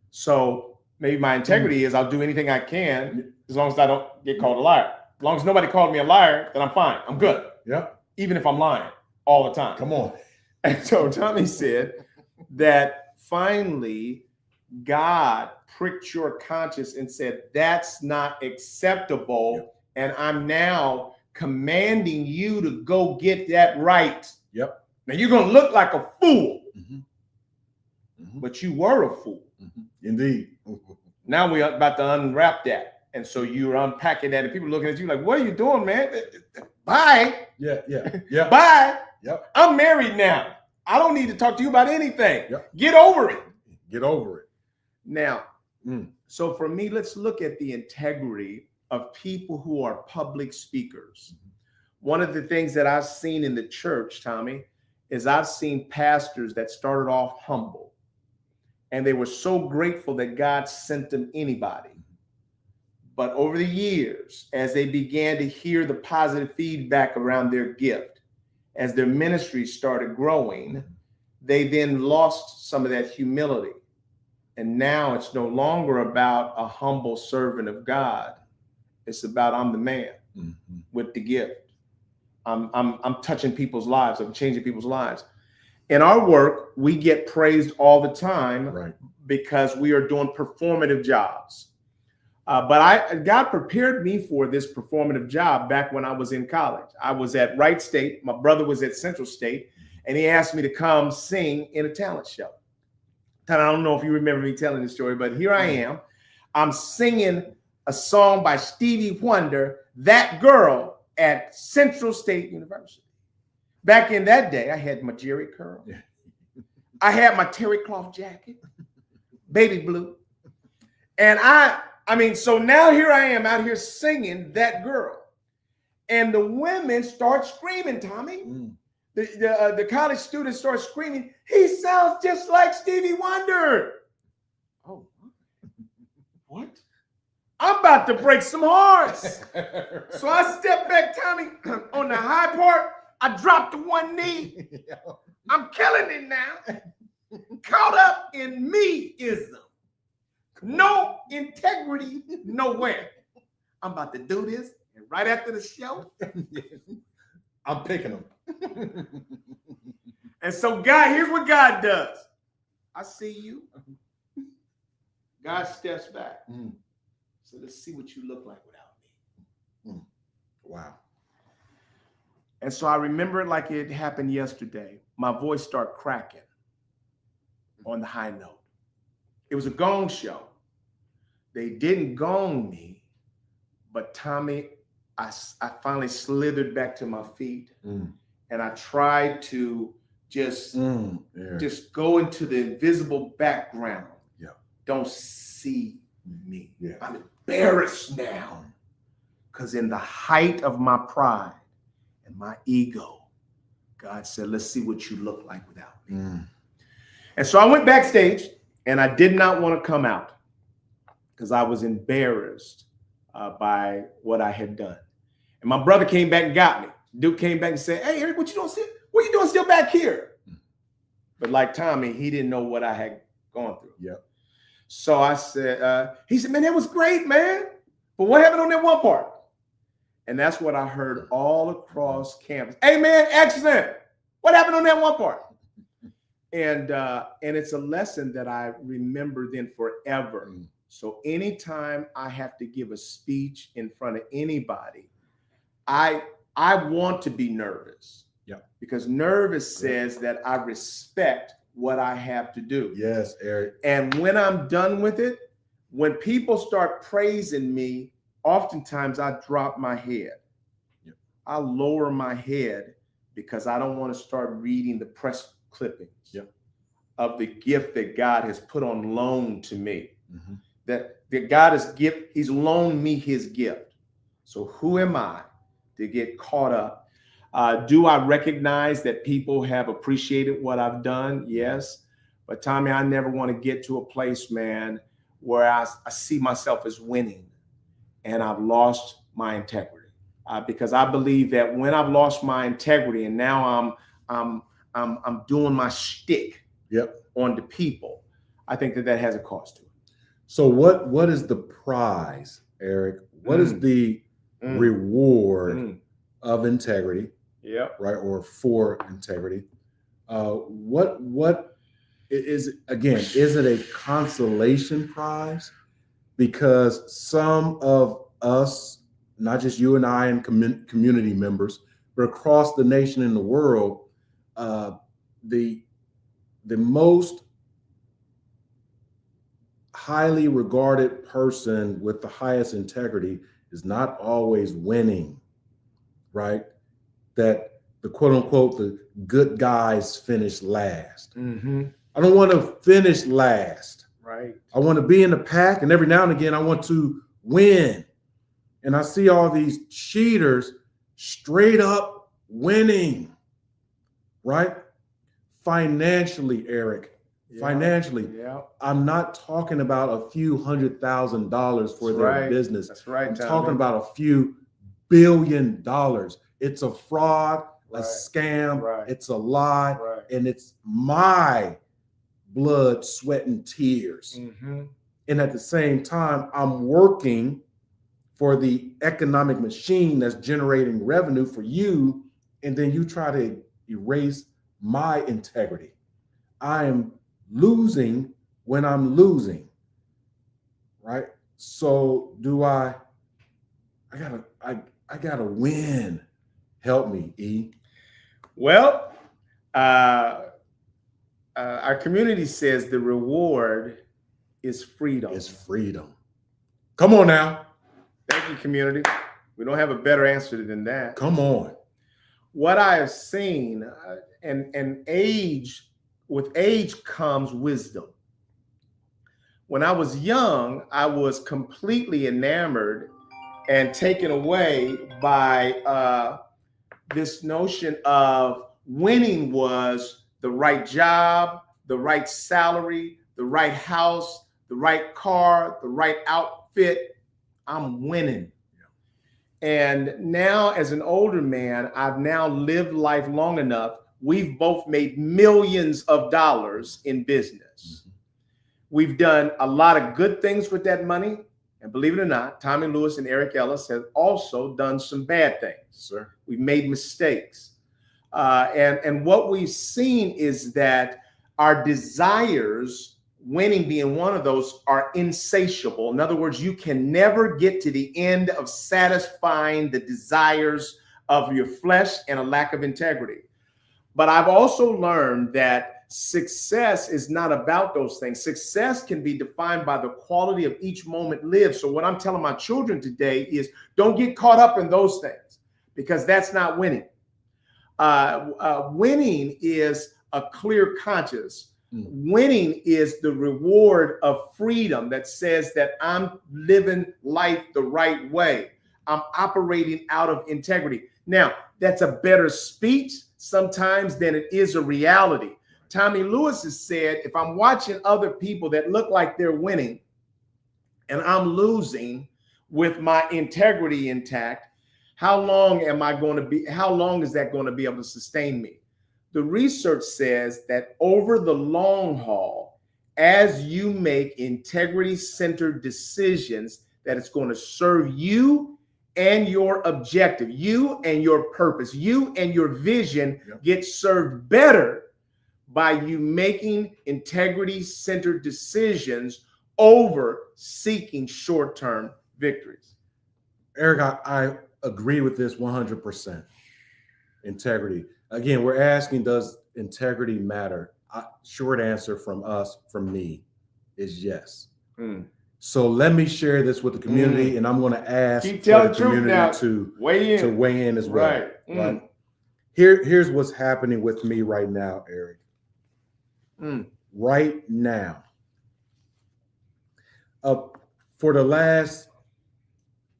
Speaker 2: So maybe my integrity is I'll do anything I can as long as I don't get called a liar. As long as nobody called me a liar, then I'm fine. I'm good.
Speaker 3: Yeah.
Speaker 2: Even if I'm lying all the time.
Speaker 3: Come on.
Speaker 2: And so Tommy said that finally God pricked your conscience and said, that's not acceptable. Yep. And I'm now commanding you to go get that right.
Speaker 3: Yep.
Speaker 2: Now you're going to look like a fool, but you were a fool.
Speaker 3: Indeed.
Speaker 2: Now we're about to unwrap that. And so you're unpacking that and people looking at you like, what are you doing, man? Bye.
Speaker 3: Yeah.
Speaker 2: Bye.
Speaker 3: Yep.
Speaker 2: I'm married now. I don't need to talk to you about anything.
Speaker 3: Yep.
Speaker 2: Get over it.
Speaker 3: Get over it.
Speaker 2: Now, so for me, let's look at the integrity of people who are public speakers. One of the things that I've seen in the church, Tommy, is I've seen pastors that started off humble and they were so grateful that God sent them anybody. But over the years, as they began to hear the positive feedback around their gift, as their ministry started growing, they then lost some of that humility. And now it's no longer about a humble servant of God. It's about I'm the man with the gift. I'm touching people's lives. I'm changing people's lives. In our work, we get praised all the time because we are doing performative jobs. But God prepared me for this performative job back when I was in college. I was at Wright State. My brother was at Central State, and he asked me to come sing in a talent show. And I don't know if you remember me telling this story, but here I am. I'm singing a song by Stevie Wonder, That Girl, at Central State University. Back in that day, I had my Jerry curl. I had my terry cloth jacket. baby blue. And I mean, so now here I am out here singing that girl. And the women start screaming, Tommy. The college students start screaming, he sounds just like Stevie Wonder. Oh, what? I'm about to break some hearts. So I step back, Tommy, on the high part. I drop to one knee. I'm killing it now. Caught up in me-ism. No integrity nowhere. I'm about to do this. And right after the show,
Speaker 3: I'm picking them.
Speaker 2: And so God, here's what God does. I see you. God steps back. So let's see what you look like without me.
Speaker 3: Wow.
Speaker 2: And so I remember it like it happened yesterday. My voice started cracking on the high note. It was a gong show. They didn't gong me, but Tommy, I finally slithered back to my feet and I tried to just go into the invisible background.
Speaker 3: Yeah.
Speaker 2: Don't see me.
Speaker 3: Yeah.
Speaker 2: I'm embarrassed now because in the height of my pride and my ego, God said, let's see what you look like without me. And so I went backstage and I did not want to come out because I was embarrassed by what I had done. And my brother came back and got me. Duke came back and said, hey, Eric, what you doing still back here? But like Tommy, he didn't know what I had gone through.
Speaker 3: Yep.
Speaker 2: So I said, he said, man, that was great, man. But what happened on that one part? And that's what I heard all across campus. Hey, man, excellent. What happened on that one part? And it's a lesson that I remember then forever. So anytime I have to give a speech in front of anybody, I want to be nervous.
Speaker 3: Yeah.
Speaker 2: Because nervous says that I respect what I have to do.
Speaker 3: Yes, Eric.
Speaker 2: And when I'm done with it, when people start praising me, oftentimes I drop my head.
Speaker 3: Yeah.
Speaker 2: I lower my head because I don't want to start reading the press clippings of the gift that God has put on loan to me. That God he's loaned me his gift. So who am I to get caught up? Do I recognize that people have appreciated what I've done? Yes. But Tommy, I never want to get to a place, man, where I see myself as winning and I've lost my integrity. Because I believe that when I've lost my integrity and now I'm doing my shtick on the people, I think that has a cost to it.
Speaker 3: So what is the prize, Eric? What is the reward of integrity?
Speaker 2: Yeah.
Speaker 3: Right. Or for integrity. What is, again, is it a consolation prize? Because some of us, not just you and I and community members, but across the nation and the world, the most highly regarded person with the highest integrity is not always winning, right? That the quote unquote, the good guys finish last. I don't want to finish last.
Speaker 2: Right.
Speaker 3: I want to be in the pack, and every now and again, I want to win. And I see all these cheaters straight up winning, right? Financially, Eric. Financially.
Speaker 2: Yeah.
Speaker 3: I'm not talking about a few $100,000 for their business.
Speaker 2: That's right.
Speaker 3: I'm talking about a few $1 billion. It's a fraud, a scam, it's a lie, and it's my blood, sweat, and tears. And at the same time, I'm working for the economic machine that's generating revenue for you, and then you try to erase my integrity. I am losing when I'm losing, right? So do I gotta win. Help me, E.
Speaker 2: Well, our community says the reward is freedom.
Speaker 3: It's freedom. Come on now.
Speaker 2: Thank you, community. We don't have a better answer than that.
Speaker 3: Come on.
Speaker 2: What I have seen, and age, with age comes wisdom. when I was young, I was completely enamored and taken away by this notion of winning was the right job, the right salary, the right house, the right car, the right outfit. I'm winning. And now, as an older man, I've now lived life long enough. We've both made millions of dollars in business. We've done a lot of good things with that money. And believe it or not, Tommy Lewis and Eric Ellis have also done some bad things.
Speaker 3: Sir.
Speaker 2: We've made mistakes. And what we've seen is that our desires, winning being one of those, are insatiable. In other words, you can never get to the end of satisfying the desires of your flesh and a lack of integrity. But I've also learned that success is not about those things. Success can be defined by the quality of each moment lived. So what I'm telling my children today is don't get caught up in those things, because that's not winning. Winning is a clear conscience. Winning is the reward of freedom that says that I'm living life the right way. I'm operating out of integrity. Now, that's a better speech sometimes than it is a reality. Tommy Lewis has said, if I'm watching other people that look like they're winning and I'm losing with my integrity intact, how long is that going to be able to sustain me? The research says that over the long haul, as you make integrity-centered decisions, that it's going to serve you and your objective, you and your purpose, you and your vision get served better by you making integrity-centered decisions over seeking short-term victories.
Speaker 3: Eric, I agree with this 100%. Integrity. Again, we're asking, does integrity matter? Short answer from me, is yes. So let me share this with the community, and I'm going to ask the community to weigh in as well. Right? Here's what's happening with me right now, Eric. Right now, for the last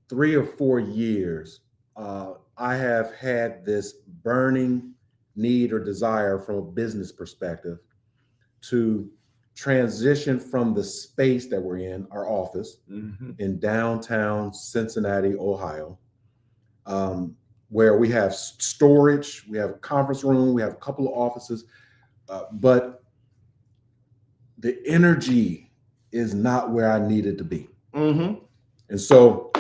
Speaker 3: 3 or 4 years, I have had this burning need or desire from a business perspective to transition from the space that we're in, our office in downtown Cincinnati, Ohio, where we have storage, we have a conference room, we have a couple of offices, but the energy is not where I need it to be. And so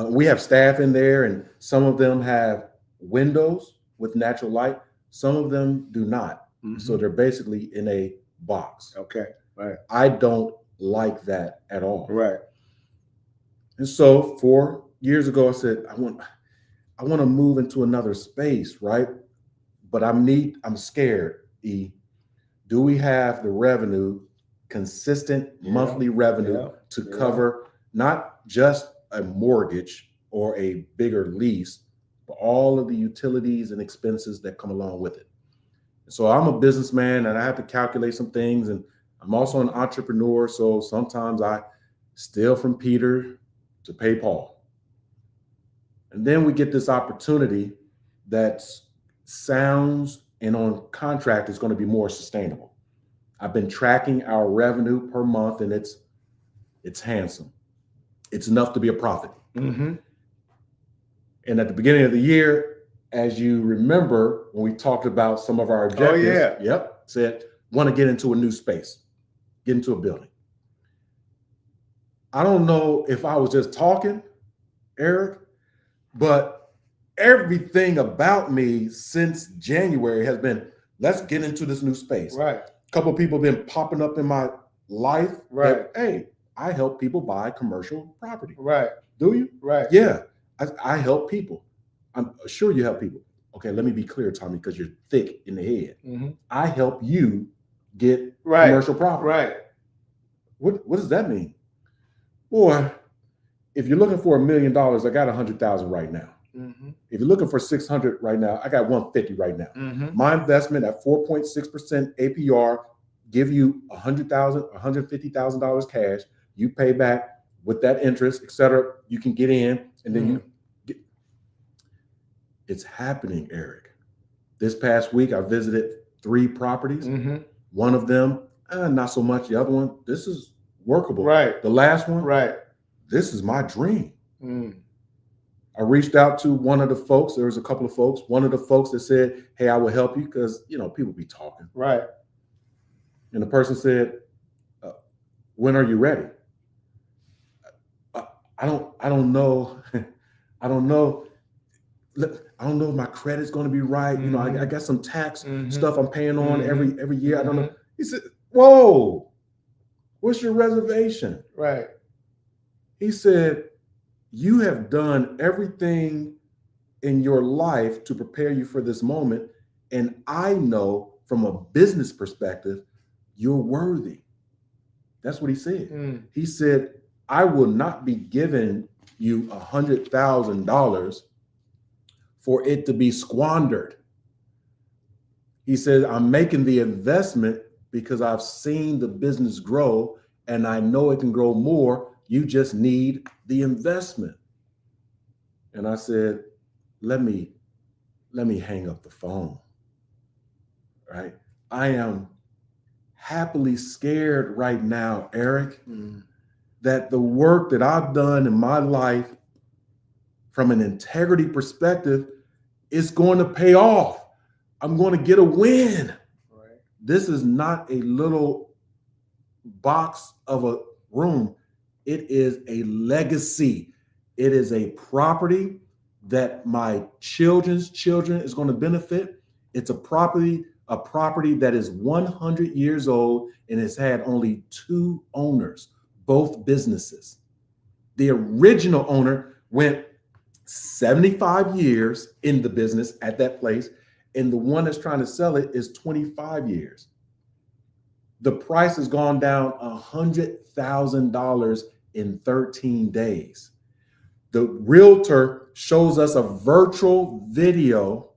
Speaker 3: we have staff in there, and some of them have windows with natural light. Some of them do not. So they're basically in a box.
Speaker 2: Okay. Right.
Speaker 3: I don't like that at all.
Speaker 2: Right.
Speaker 3: And so 4 years ago, I said, I want to move into another space, right? But I'm scared. Do we have the revenue, consistent monthly revenue to cover not just a mortgage or a bigger lease, but all of the utilities and expenses that come along with it? So I'm a businessman and I have to calculate some things, and I'm also an entrepreneur. So sometimes I steal from Peter to pay Paul. And then we get this opportunity that sounds and on contract is going to be more sustainable. I've been tracking our revenue per month, and it's handsome. It's enough to be a profit. And at the beginning of the year, as you remember, when we talked about some of our objectives, said, want to get into a new space, get into a building. I don't know if I was just talking, Eric, but everything about me since January has been, let's get into this new space.
Speaker 2: Right.
Speaker 3: A couple of people have been popping up in my life. Right. Hey, I help people buy commercial property.
Speaker 2: Right.
Speaker 3: Do you?
Speaker 2: Right.
Speaker 3: Yeah. I help people. I'm sure you help people. Okay, let me be clear, Tommy, because you're thick in the head. I help you get commercial property.
Speaker 2: Right.
Speaker 3: What does that mean? Boy, if you're looking for $1 million, I got 100,000 right now. If you're looking for 600 right now, I got 150 right now. My investment at 4.6% APR give you $100,000, $150,000 cash. You pay back with that interest, etc. You can get in, and then it's happening, Eric. This past week, I visited 3 properties. One of them, not so much. The other one, this is workable.
Speaker 2: Right.
Speaker 3: The last one,
Speaker 2: right.
Speaker 3: This is my dream. I reached out to one of the folks. There was a couple of folks. One of the folks that said, "Hey, I will help you," because people be talking.
Speaker 2: Right.
Speaker 3: And the person said, "When are you ready?" I don't know. I don't know. I don't know if my credit's going to be right. I got some tax stuff I'm paying on every year. I don't know. He said, "Whoa, what's your reservation?"
Speaker 2: Right.
Speaker 3: He said, "You have done everything in your life to prepare you for this moment. And I know from a business perspective, you're worthy." That's what he said. He said, "I will not be giving you $100,000 for it to be squandered." He said, "I'm making the investment because I've seen the business grow and I know it can grow more. You just need the investment." And I said, let me hang up the phone. Right? I am happily scared right now, Eric, that the work that I've done in my life from an integrity perspective is going to pay off. I'm going to get a win. Right. This is not a little box of a room. It is a legacy. It is a property that my children's children is going to benefit. It's a property that is 100 years old and has had only 2 owners, both businesses. The original owner went 75 years in the business at that place, and the one that's trying to sell it is 25 years. The price has gone down $100,000 in 13 days. The realtor shows us a virtual video,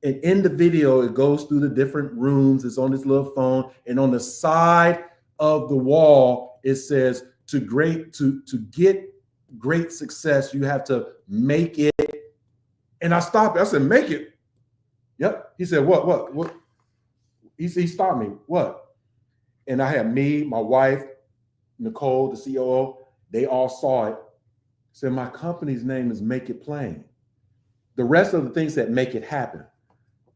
Speaker 3: and in the video, it goes through the different rooms. It's on his little phone, and on the side of the wall, it says, to get great success, you have to make it. And I stopped. I said, "Make it?" Yep. He said, what? He stopped me. What? And I had me, my wife, Nicole, the COO, they all saw it. Said, "My company's name is Make It Plain. The rest of the things that make it happen."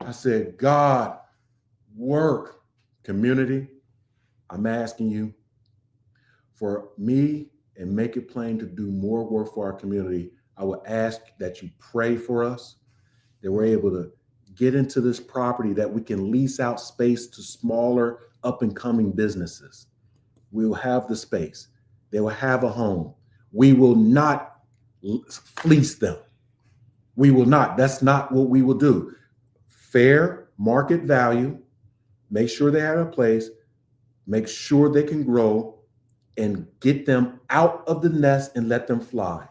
Speaker 3: I said, "God, work." Community, I'm asking you for me and Make It Plain to do more work for our community. I would ask that you pray for us, that we're able to get into this property, that we can lease out space to smaller up and coming businesses. We'll have the space. They will have a home. We will not fleece them. We will not. That's not what we will do. Fair market value, make sure they have a place, make sure they can grow, and get them out of the nest and let them fly.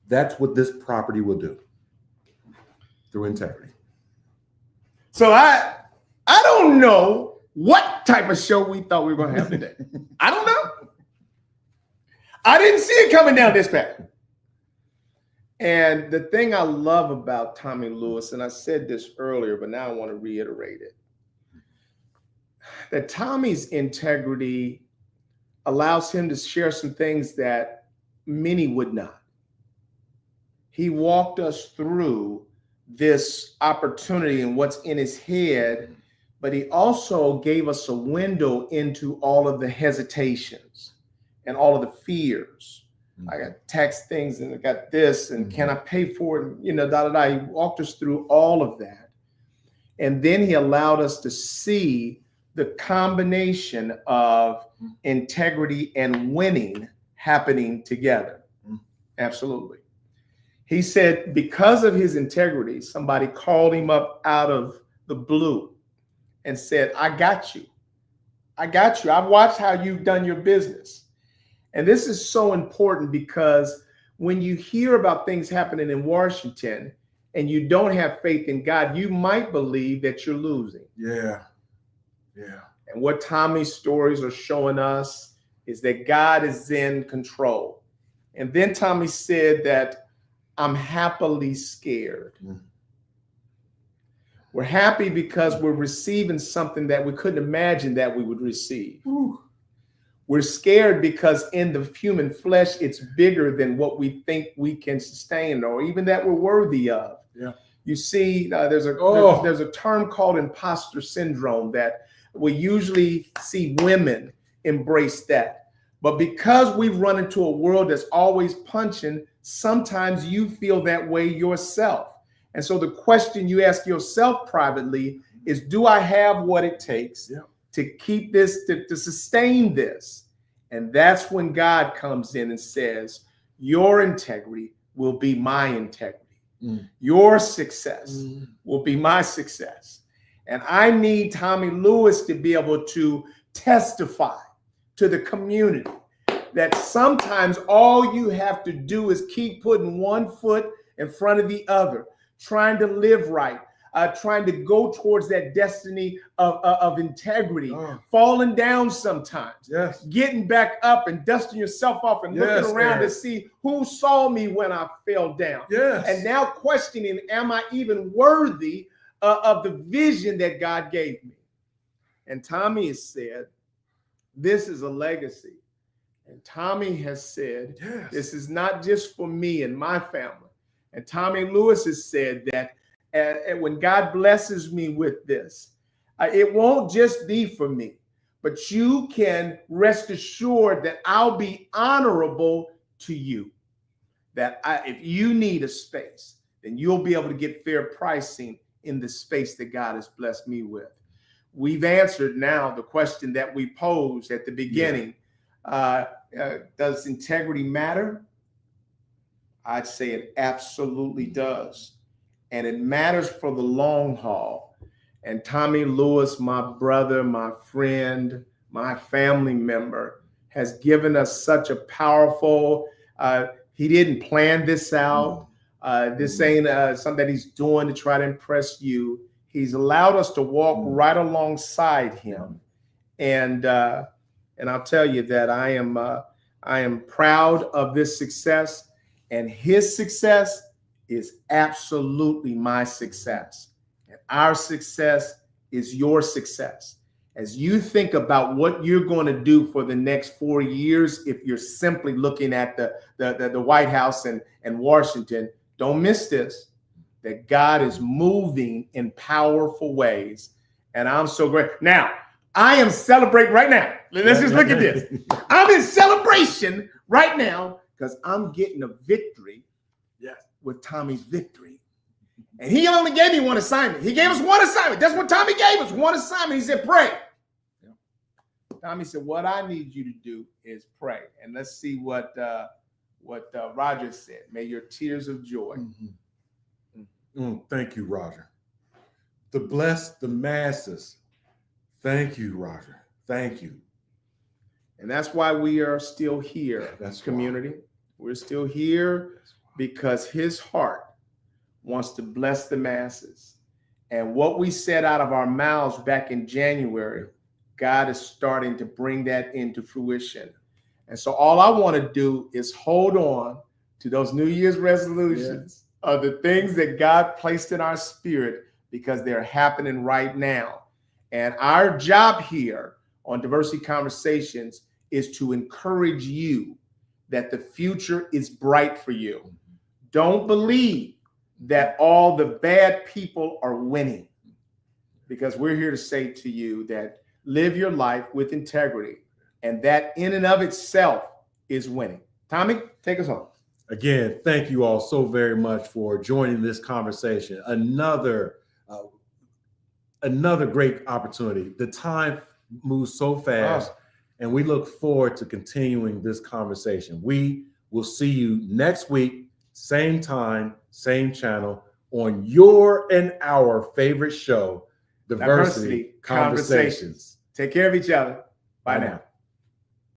Speaker 3: That's what this property will do through integrity.
Speaker 2: So I don't know what type of show we thought we were going to have today. I don't know. I didn't see it coming down this path. And the thing I love about Tommy Lewis, and I said this earlier, but now I want to reiterate it, that Tommy's integrity allows him to share some things that many would not. He walked us through this opportunity and what's in his head, but he also gave us a window into all of the hesitations and all of the fears. I got tax things and I got this and can I pay for it? He walked us through all of that. And then he allowed us to see the combination of integrity and winning happening together. Absolutely. He said because of his integrity, somebody called him up out of the blue and said, "I got you. I got you. I've watched how you've done your business." And this is so important because when you hear about things happening in Washington and you don't have faith in God, you might believe that you're losing.
Speaker 3: Yeah.
Speaker 2: And what Tommy's stories are showing us is that God is in control. And then Tommy said that I'm happily scared. We're happy because we're receiving something that we couldn't imagine that we would receive. We're scared because in the human flesh, it's bigger than what we think we can sustain or even that we're worthy of.
Speaker 3: Yeah.
Speaker 2: You see, there's a term called imposter syndrome that we usually see women embrace that. But because we've run into a world that's always punching, sometimes you feel that way yourself. And so the question you ask yourself privately is, do I have what it takes to keep this, to sustain this? And that's when God comes in and says, your integrity will be my integrity. Your success will be my success. And I need Tommy Lewis to be able to testify to the community that sometimes all you have to do is keep putting one foot in front of the other, trying to live right, trying to go towards that destiny of integrity, falling down sometimes, getting back up and dusting yourself off and looking around to see who saw me when I fell down. And now questioning, am I even worthy of the vision that God gave me? And Tommy has said, this is a legacy. And Tommy has said, this is not just for me and my family. And Tommy Lewis has said that when God blesses me with this, it won't just be for me, but you can rest assured that I'll be honorable to you. That if you need a space, then you'll be able to get fair pricing in the space that God has blessed me with. We've answered now the question that we posed at the beginning. Does integrity matter? I'd say it absolutely does. And it matters for the long haul. And Tommy Lewis, my brother, my friend, my family member, has given us such a powerful, he didn't plan this out. This ain't something that he's doing to try to impress you. He's allowed us to walk right alongside him. And I'll tell you that I am proud of this success, and his success is absolutely my success. And our success is your success. As you think about what you're going to do for the next 4 years, if you're simply looking at the White House and Washington, don't miss this, that God is moving in powerful ways. And I'm so great. Now, I am celebrating right now. Let's just look at this. I'm in celebration right now because I'm getting a victory with Tommy's victory. And he only gave me one assignment. He gave us one assignment. That's what Tommy gave us, one assignment. He said, pray. Tommy said, what I need you to do is pray. And let's see what Roger said. May your tears of joy.
Speaker 3: Thank you, Roger. To bless the masses. Thank you, Roger. Thank you.
Speaker 2: And that's why we are still here, community. We're still here because his heart wants to bless the masses. And what we said out of our mouths back in January, God is starting to bring that into fruition. And so all I want to do is hold on to those New Year's resolutions of the things that God placed in our spirit, because they're happening right now. And our job here on Diversity Conversations is to encourage you that the future is bright for you. Don't believe that all the bad people are winning, because we're here to say to you that live your life with integrity, and that in and of itself is winning. Tommy, take us home.
Speaker 3: Again, thank you all so very much for joining this conversation. Another great opportunity. The time moves so fast, and we look forward to continuing this conversation. We will see you next week, same time, same channel, on your and our favorite show, Diversity Conversations.
Speaker 2: Take care of each other. Bye now.